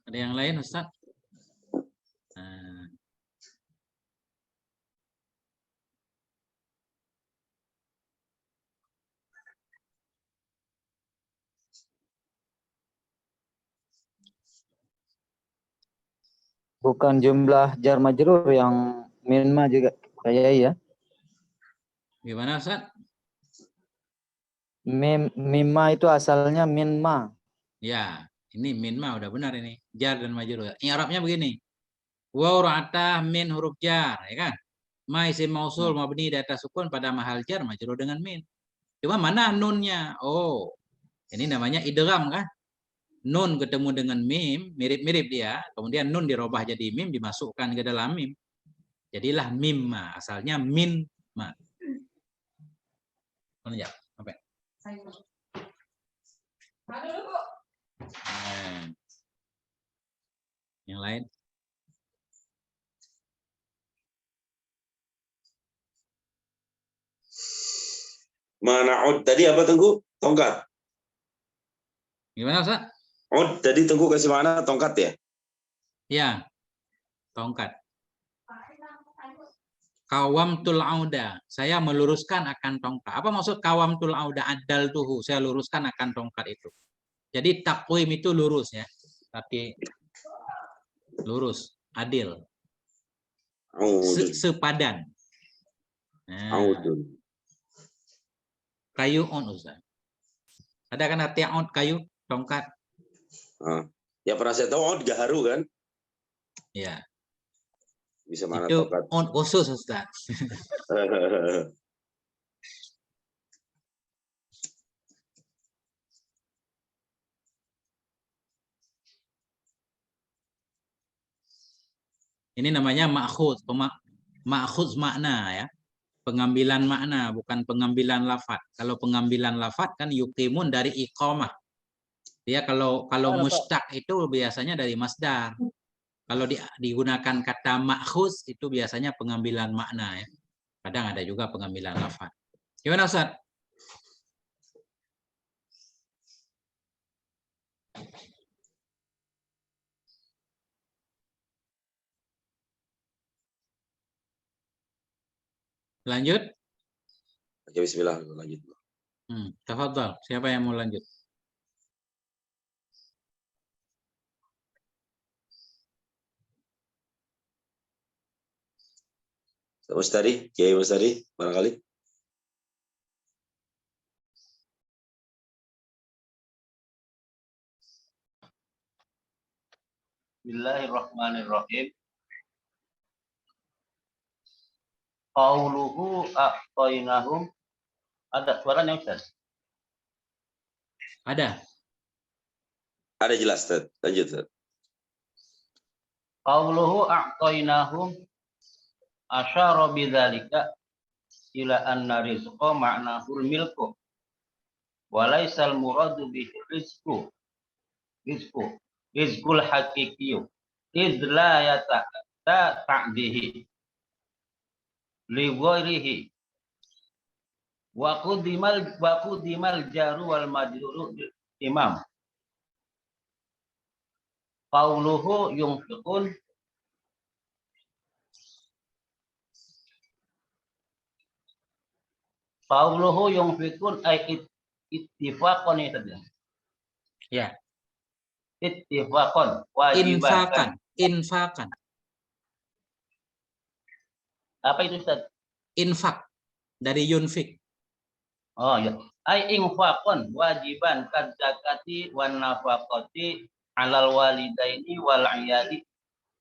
Ada yang lain Ustaz? Nah. Bukan jumlah jar majrur yang minma juga kayak ya. Gimana Ustaz? Mimma itu asalnya minma. Ya, ini min mah udah benar ini. Jar dan majrur. I'rabnya begini. Waw ra'atah min huruf jar, ya kan? Ma isim mausul mabni di atas sukun pada mahal jar majrur dengan min. Cuma mana nunnya? Oh, ini namanya idgham kan? Nun ketemu dengan mim, mirip-mirip dia. Kemudian nun dirubah jadi mim, dimasukkan ke dalam mim. Jadilah mimma, asalnya min ma. Mana ya? Apa? Yang lain? Mana ud tadi apa Tengku? Tongkat. Gimana Ustaz? Ud tadi Tengku kasih mana tongkat ya? Ya, tongkat. Kawamtul auda, saya meluruskan akan tongkat. Apa maksud kawamtul auda? Adal tuhu, saya luruskan akan tongkat itu. Jadi takwim itu lurus ya, tapi lurus, adil, sepadan. Nah, kayu on Ustaz. Ada kan arti on kayu, tongkat? Ya pernah saya tahu on gaharu kan? Ya. Bisa mana itu tongkat? On khusus Ustaz. Ini namanya ma'khudz, ma'khudz makna ya. Pengambilan makna bukan pengambilan lafaz. Kalau pengambilan lafaz kan yuqimun dari iqamah. Dia kalau mustaq itu biasanya dari masdar. Kalau digunakan kata ma'khudz itu biasanya pengambilan makna ya. Kadang ada juga pengambilan lafaz. Gimana Ustaz? Lanjut? Oke, bismillah, lanjut. Tafadhal, siapa yang mau lanjut? Mas Tari, Kiai Mas Tari, barangkali. Bismillahirrahmanirrahim. Qauluhu a'tainahum. Ada suaranya Ustaz? Ada. Ada jelas, Ustaz. Lanjut, Ustaz. Qauluhu a'tainahum asyara bidzalika ila anna rizqa ma'nahul milku wa laysal muradu bihi rizqul haqiqiyyu id la yata'ta ta'dihi li ghairihi wa qudimal jaru wal majruru imam. Qauluhu yunfiqun ay ittifaqan ya tadi. Ya. Ittifaqan wajibatan. Infakan. Apa itu Ustaz? Infak dari yunfik. Oh ya. Ai infaqon wajiban kad zakati wan nafaqati alal walidaini wal iyali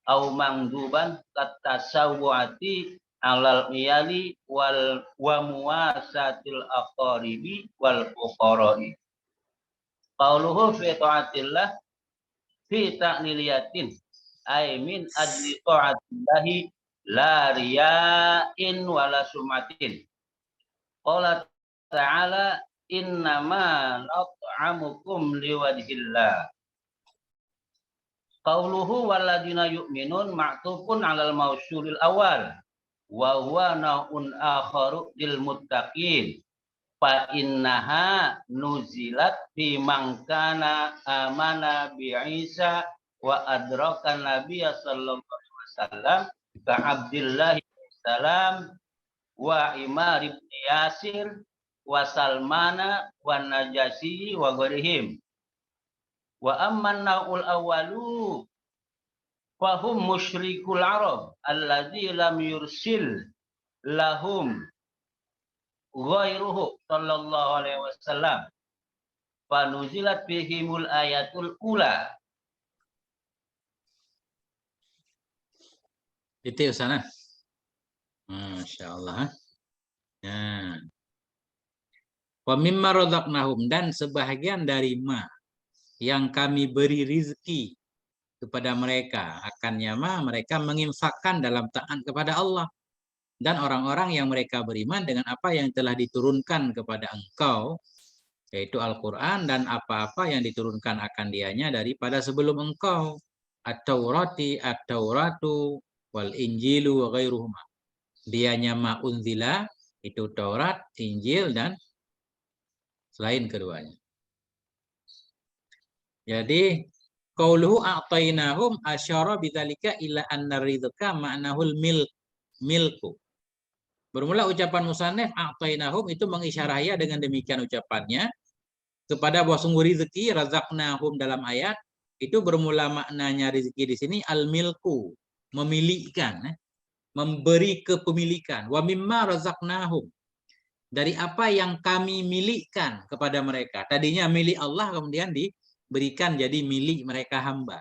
au mangduban kat tasawwuati alal iyali wal wa muwasatil aqaribi wal fuqara'i. Qauluhu fi ta'atillah fi ta'liliyatin ay min ajli ta'atillahi la riya'in wala sumatin. Qala ta'ala innama nat'amukum liwajhillah. Qauluhu waladina yu'minun ma'tufun 'alal mausulil awal wa huwa naun akharu lil muttaqin fa innaha nuzilat fi man kana amana bi Isa wa adraka nabiyya sallallahu alaihi wasallam ka Abdullah salam wa Imar ibn Yasir wa Salmana wa Najasyi wa ghairihim. Wa amman naul awalu fahum musyrikul Arab alladzi lam yursil lahum ghairuhu sallallahu alaihi wasallam fa nuzilat bihimul ayatul ula. Itu sana. Masya Allah. Nah. Wa mimma razaqnahum, dan sebahagian dari ma yang kami beri rizki kepada mereka, akannya mereka menginfakkan dalam taat kepada Allah dan orang-orang yang mereka beriman dengan apa yang telah diturunkan kepada engkau, yaitu Al-Quran dan apa-apa yang diturunkan akan dianya daripada sebelum engkau, at-taurati at-tauratu wal injilu wa ghairuhuma. Dianya unzila, itu Taurat, Injil, dan selain keduanya. Jadi qauluhu a'tainahum asyara bidzalika ila anna rizqa ma'nahul milku. Bermula ucapan musannif a'tainahum itu mengisyarahnya dengan demikian ucapannya kepada bahwa sungguh rezeki razaqnahum dalam ayat itu bermula maknanya rezeki di sini al-milku, memilikan, memberi kepemilikan. Wa mimma razaqnahum, dari apa yang kami milikkan kepada mereka. Tadinya milik Allah, kemudian diberikan jadi milik mereka hamba.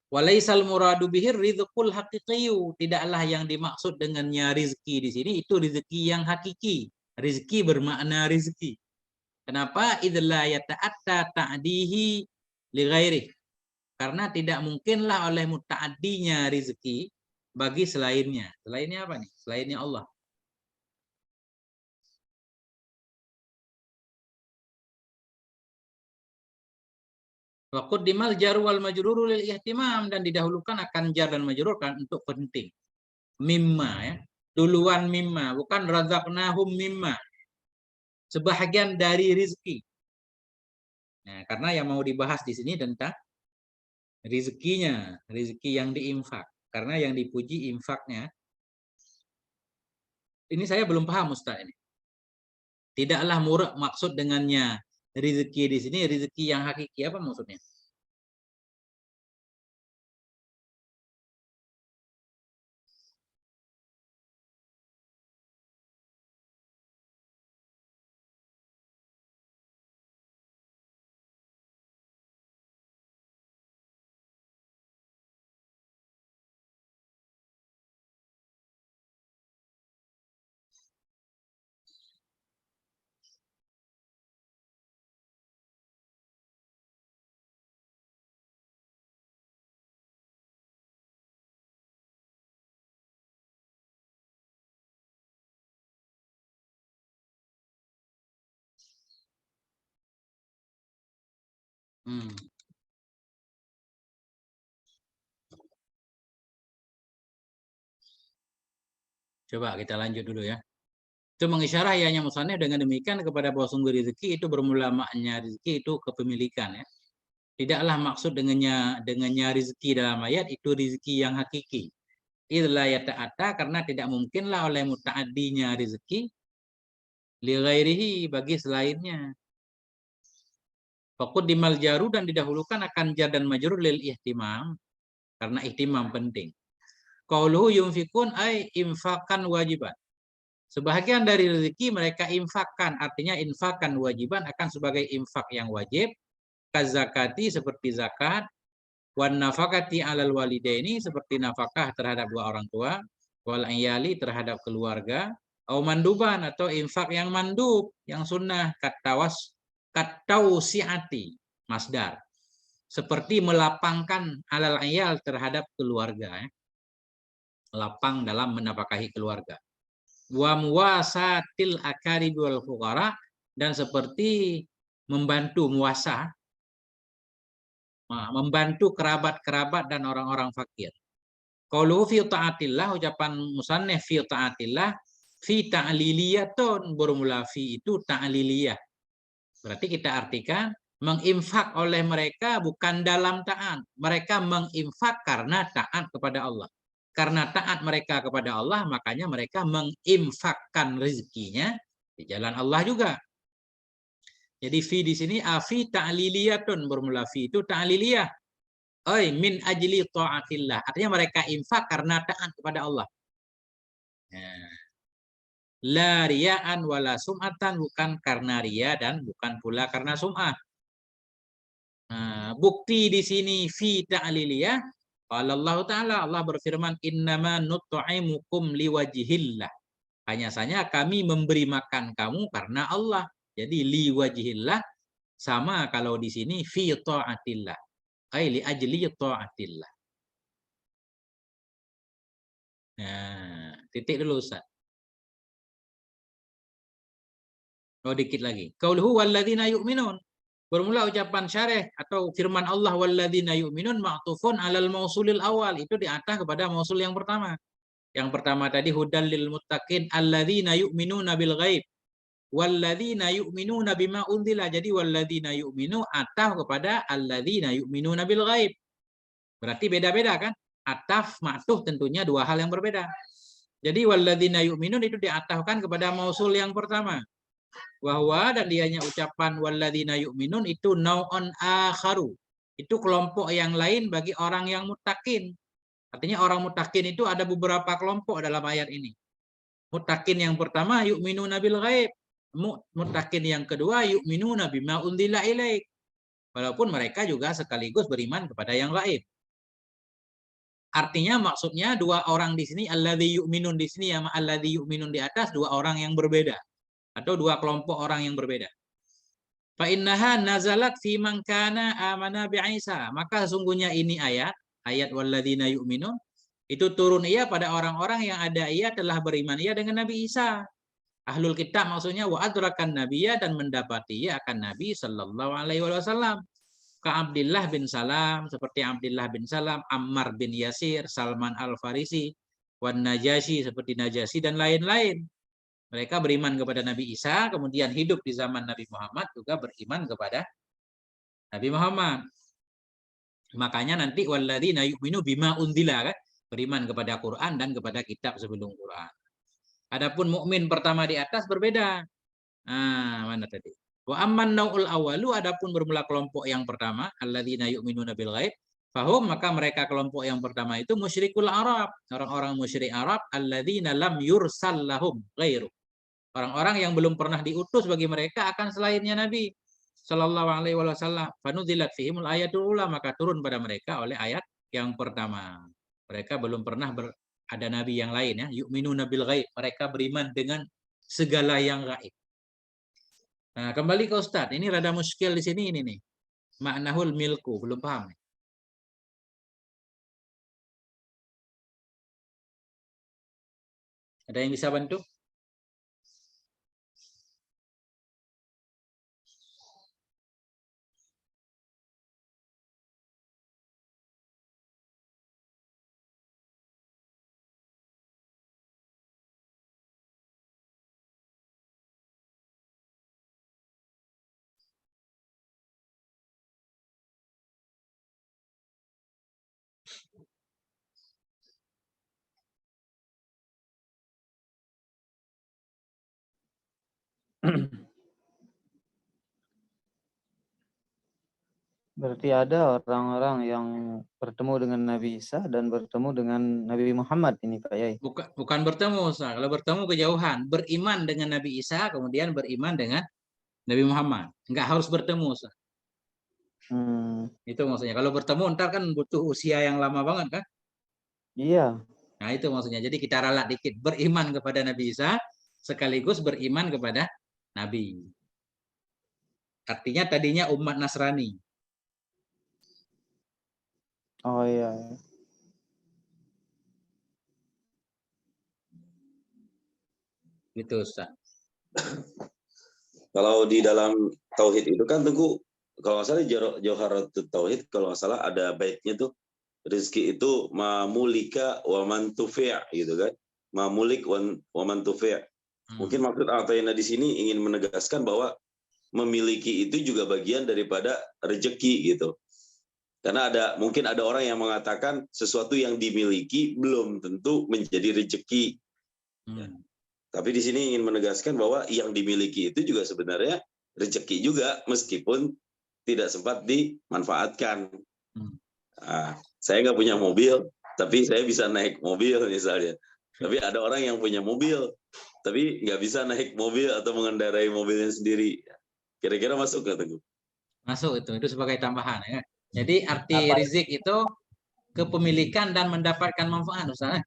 Walaisal muradu bihir rizqul haqiqiyu, tidaklah yang dimaksud dengannya rizki di sini itu rizki yang hakiki. Rizki bermakna rizki. Kenapa? Idza yata'atta ta'dihi li ghairi. Karena tidak mungkinlah oleh muta'addinya rizki bagi selainnya. Selainnya apa nih? Selainnya Allah. Wa quddimal jar wal majrur lil ihtimam, dan didahulukan akan jar dan majrur kan untuk penting. Mimma, ya. Duluan mimma, bukan razaqnahum mimma. Sebahagian dari rizki. Nah, karena yang mau dibahas di sini tentang rizkinya, rizki yang diinfak. Karena yang dipuji infaknya. Ini saya belum paham Ustaz ini. Tidaklah murad maksud dengannya rizki di sini, rizki yang hakiki, apa maksudnya? Coba kita lanjut dulu ya. Itu mengisyarah ianya musannif dengan demikian kepada bahwa sungguh rezeki itu bermula maknya rezeki itu kepemilikan ya. Tidaklah maksud dengannya rezeki dalam ayat itu rezeki yang hakiki. Idza yata'atta, karena tidak mungkinlah oleh muta'addinya rezeki li ghairihi, bagi selainnya. Faquddimal jaru, dan didahulukan akan jar dan majrur lil ihtimam, karena ihtimam penting. Qauluhu yunfikun ay infakan wajiban. Sebahagian dari rezeki mereka infakkan, artinya infakkan wajiban akan sebagai infak yang wajib, kazakati seperti zakat, wan nafakati alal walidaini seperti nafkah terhadap dua orang tua, wal iyali terhadap keluarga, au manduban atau infak yang mandub, yang sunnah, katausiati, masdar. Seperti melapangkan alal iyal terhadap keluarga, ya. Lapang dalam menafkahi keluarga. Wa muwasatil akarib wal fuqara, dan seperti membantu muasa, membantu kerabat-kerabat dan orang-orang fakir. Qauluhu fi ta'atillah, ucapan musannif fi ta'atillah, fi ta'liliyatun, bermula fi itu ta'liliyah. Berarti kita artikan menginfak oleh mereka bukan dalam taat. Mereka menginfak karena taat kepada Allah. Karena taat mereka kepada Allah, makanya mereka menginfakkan rezekinya di jalan Allah juga. Jadi fi di sini afi ta'liliyatun, bermula fi itu ta'liliyah. Oi min ajli ta'atillah. Artinya mereka infak karena taat kepada Allah. La riya'an wala sum'atan, bukan karena ria dan bukan pula karena sum'ah. Bukti di sini fi ta'liliyah. Allah Ta'ala, Allah berfirman, innama nut'imukum liwajihillah. Hanya saja kami memberi makan kamu karena Allah. Jadi liwajihillah sama kalau di sini fi ta'atillah. Ai li ajli ta'atillah. Nah, titik dulu Ustaz. Oh, dikit lagi. Qauluhu walladzina yu'minun. Bermula ucapan syarih atau firman Allah walladzina yu'minun ma'tufun 'alal mausulil awal, itu di atas kepada mausul yang pertama. Yang pertama tadi hudal lil muttaqin alladzina yu'minuna bil ghaib. Walladzina yu'minuna bima unzila. Jadi walladzina yu'minu ataf kepada alladzina yu'minuna bil ghaib. Berarti beda-beda kan? Ataf, ma'tuf tentunya dua hal yang berbeda. Jadi walladzina yu'minun itu diatafkan kepada mausul yang pertama. Wahwa, dan dianya ucapan walladzina yu'minun itu nau'un akharu. Itu kelompok yang lain bagi orang yang muttaqin. Artinya orang muttaqin itu ada beberapa kelompok dalam ayat ini. Muttaqin yang pertama yu'minuna bil ghaib. Muttaqin yang kedua yu'minuna bima unzila ilaik. Walaupun mereka juga sekaligus beriman kepada yang gaib. Artinya maksudnya dua orang di sini, alladzi yu'minun di sini sama alladzi yu'minun di atas, dua orang yang berbeda. Atau dua kelompok orang yang berbeda. Fa innaha nazalat fi man kana amana bi Isa. Maka sesungguhnya ini ayat walladzina yu'minun itu turun ia pada orang-orang yang ada ia telah beriman ia dengan Nabi Isa. Ahlul kitab maksudnya wa adrakan nabiyya, dan mendapati ia akan Nabi sallallahu alaihi wasallam. Ka Abdullah bin Salam, seperti Abdullah bin Salam, Ammar bin Yasir, Salman Al-Farisi, wan Najasyi seperti Najasyi dan lain-lain. Mereka beriman kepada Nabi Isa, kemudian hidup di zaman Nabi Muhammad juga beriman kepada Nabi Muhammad. Makanya nanti walladzina yu'minu bima unzila, kan? Beriman kepada Quran dan kepada kitab sebelum Quran. Adapun mukmin pertama di atas berbeda. Mana tadi? Wa amman nau'ul awalu, adapun bermula kelompok yang pertama, alladzina yu'minuna bil ghaib, fahum, maka mereka kelompok yang pertama itu musyrikul Arab, orang-orang musyrik Arab, alladzina lam yursal lahum ghairu. Orang-orang yang belum pernah diutus bagi mereka akan selainnya Nabi sallallahu alaihi wasallam. Fanudzilat fihimul ayatul ula, maka turun pada mereka oleh ayat yang pertama. Mereka belum pernah ada nabi yang lain, ya. Yu'minuna bil ghaib, mereka beriman dengan segala yang gaib. Nah, kembali ke Ustadz, ini rada muskil di sini ini nih. Maknahul milku, belum paham. Ada yang bisa bantu? Berarti ada orang-orang yang bertemu dengan Nabi Isa dan bertemu dengan Nabi Muhammad ini Pak Yai. Bukan bertemu, Ustaz. Kalau bertemu kejauhan, beriman dengan Nabi Isa, kemudian beriman dengan Nabi Muhammad. Enggak harus bertemu, Ustaz. Itu maksudnya. Kalau bertemu ntar kan butuh usia yang lama banget kan? Iya. Nah itu maksudnya. Jadi kita ralat dikit. Beriman kepada Nabi Isa, sekaligus beriman kepada Nabi. Artinya tadinya umat Nasrani. Oh iya. Gitu Ustaz. Kalau di dalam tauhid itu kan Tengku, kalau nggak salah Jawharatut Tauhid, kalau nggak salah ada baitnya tuh, rezeki itu mamulika wa man tufi' gitu kan. Mamulik wa man tufi'. Mungkin maksud Atayna di sini ingin menegaskan bahwa memiliki itu juga bagian daripada rezeki gitu. Karena mungkin ada orang yang mengatakan sesuatu yang dimiliki belum tentu menjadi rezeki. Tapi di sini ingin menegaskan bahwa yang dimiliki itu juga sebenarnya rezeki juga, meskipun tidak sempat dimanfaatkan. Saya nggak punya mobil, tapi saya bisa naik mobil misalnya. Tapi ada orang yang punya mobil, tapi nggak bisa naik mobil atau mengendarai mobilnya sendiri. Kira-kira masuk nggak, Teguh? Masuk itu sebagai tambahan ya. Jadi arti rizik itu kepemilikan dan mendapatkan manfaat, Ustaz.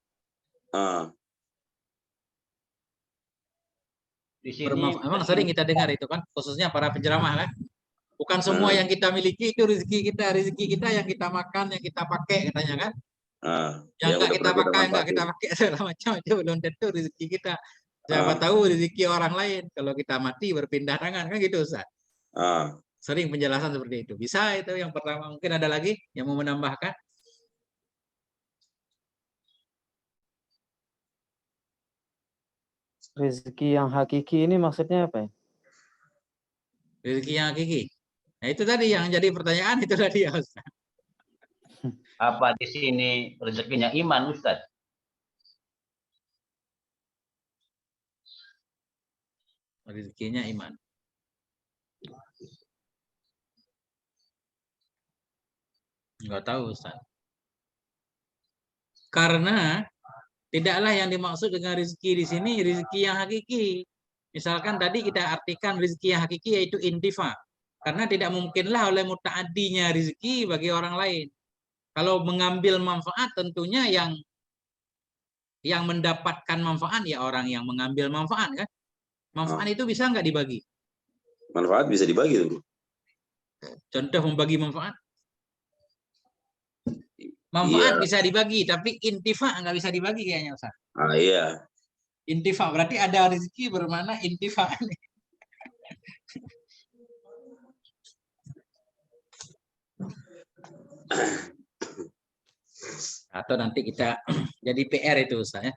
Di sini memang sering kita dengar itu kan, khususnya para penceramah kan. Bukan semua yang kita miliki itu rezeki kita yang kita makan, yang kita pakai katanya kan. Yang enggak kita pakai, enggak kita pakai segala macam itu belum tentu rezeki kita. Siapa tahu rezeki orang lain kalau kita mati berpindah tangan kan gitu Ustaz. Sering penjelasan seperti itu. Bisa itu yang pertama. Mungkin ada lagi yang mau menambahkan? Rezeki yang hakiki ini maksudnya apa ya? Rezeki yang hakiki. Nah itu tadi yang jadi pertanyaan itu tadi ya Ustaz. Apa di sini rezekinya iman Ustaz? Rezekinya iman. Enggak tahu Ustaz. Karena tidaklah yang dimaksud dengan rezeki di sini rezeki yang hakiki. Misalkan tadi kita artikan rezeki yang hakiki yaitu intifa. Karena tidak mungkinlah oleh muta'addinya rezeki bagi orang lain. Kalau mengambil manfaat tentunya yang mendapatkan manfaat ya orang yang mengambil manfaat kan. Manfaat itu bisa nggak dibagi? Manfaat bisa dibagi tuh. Contoh membagi manfaat. Manfaat bisa dibagi, tapi intifa nggak bisa dibagi kayaknya Ustaz. Iya. Intifa berarti ada rezeki bermana intifa. Atau nanti kita jadi PR itu Ustaz ya.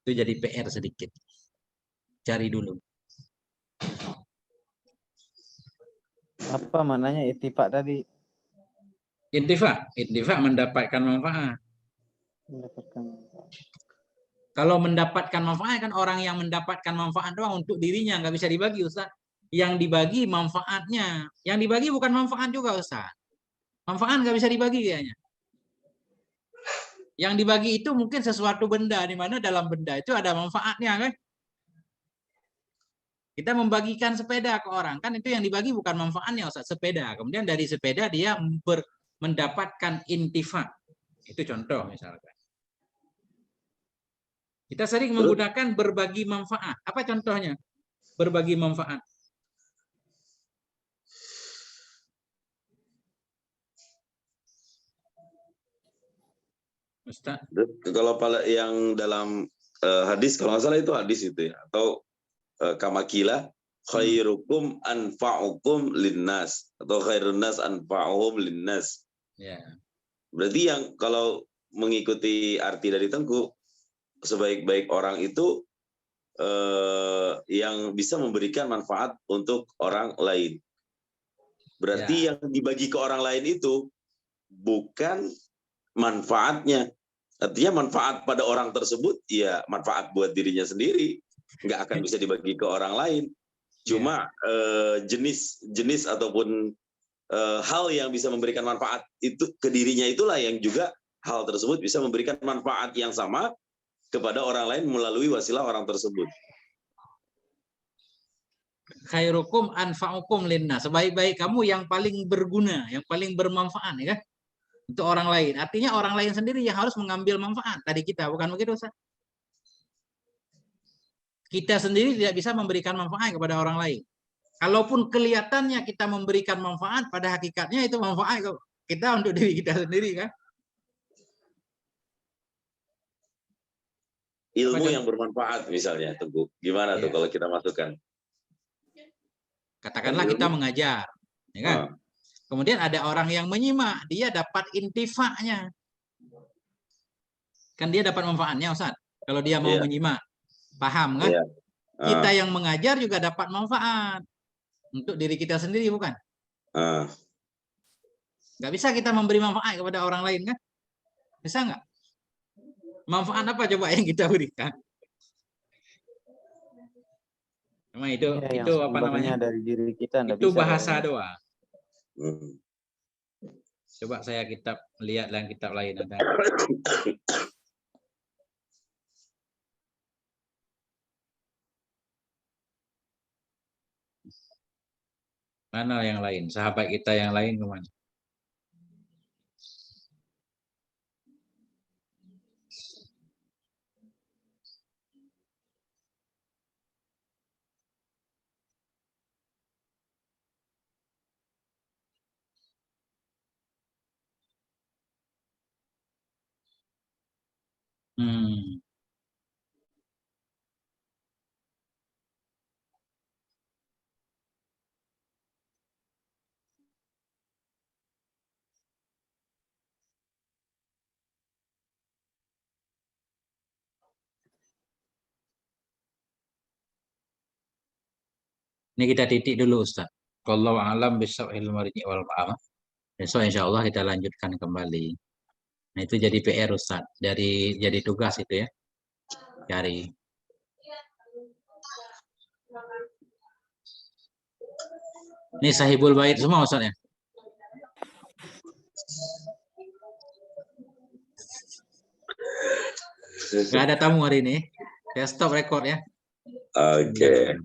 Itu jadi PR sedikit. Cari dulu. Apa maknanya ittifaq tadi? Intifa mendapatkan manfaat. Kalau mendapatkan manfaat kan orang yang mendapatkan manfaat doang untuk dirinya nggak bisa dibagi Ustaz. Yang dibagi manfaatnya. Yang dibagi bukan manfaat juga Ustaz. Manfaat nggak bisa dibagi kayaknya. Yang dibagi itu mungkin sesuatu benda di mana dalam benda itu ada manfaatnya kan. Kita membagikan sepeda ke orang kan itu yang dibagi bukan manfaatnya Ustaz, sepeda. Kemudian dari sepeda dia mendapatkan intifa. Itu contoh misalkan. Kita sering menggunakan berbagi manfaat. Apa contohnya? Berbagi manfaat. Ustaz. Kalau yang dalam hadis, kalau nggak salah itu hadis itu ya, atau kamakila khairukum anfa'ukum linnas atau khairun nas anfa'uhum linnas. Ya. Berarti yang kalau mengikuti arti dari Tengku, sebaik-baik orang itu yang bisa memberikan manfaat untuk orang lain. Berarti yang dibagi ke orang lain itu bukan manfaatnya. Artinya manfaat pada orang tersebut ya manfaat buat dirinya sendiri, nggak akan bisa dibagi ke orang lain. Cuma jenis ataupun hal yang bisa memberikan manfaat itu ke dirinya, itulah yang juga hal tersebut bisa memberikan manfaat yang sama kepada orang lain melalui wasilah orang tersebut. Khairukum anfa'ukum linnas. Sebaik-baik kamu yang paling berguna, yang paling bermanfaat, ya kan? Untuk orang lain. Artinya orang lain sendiri yang harus mengambil manfaat dari kita, bukan begitu, Ustaz? Kita sendiri tidak bisa memberikan manfaat kepada orang lain. Kalaupun kelihatannya kita memberikan manfaat, pada hakikatnya itu manfaat kita untuk diri kita sendiri, kan? Ilmu yang bermanfaat misalnya, Teguh. Gimana tuh kalau kita masukkan? Katakanlah kita mengajar, ya kan? Kemudian ada orang yang menyimak, dia dapat intifaknya. Kan dia dapat manfaatnya, Ustaz. Kalau dia mau menyimak, paham kan? Kita yang mengajar juga dapat manfaat untuk diri kita sendiri, bukan? Nggak bisa kita memberi manfaat kepada orang lain, kan? Bisa nggak? Manfaat apa coba yang kita berikan? Cuma itu apa namanya? Dari diri kita, itu bahasa doang. Coba saya lihat dalam kitab lain ada. Mana yang lain? Sahabat kita yang lain kemana? Ini kita titik dulu, Ustaz. Wallahu a'lam bishawil marji wal ma'am. Besok insya Allah kita lanjutkan kembali. Nah itu jadi PR, Ustaz. Jadi tugas itu ya. Cari. Ini sahibul bait semua, Ustaz ya. Nggak ada tamu hari ini. Saya stop record ya. Oke.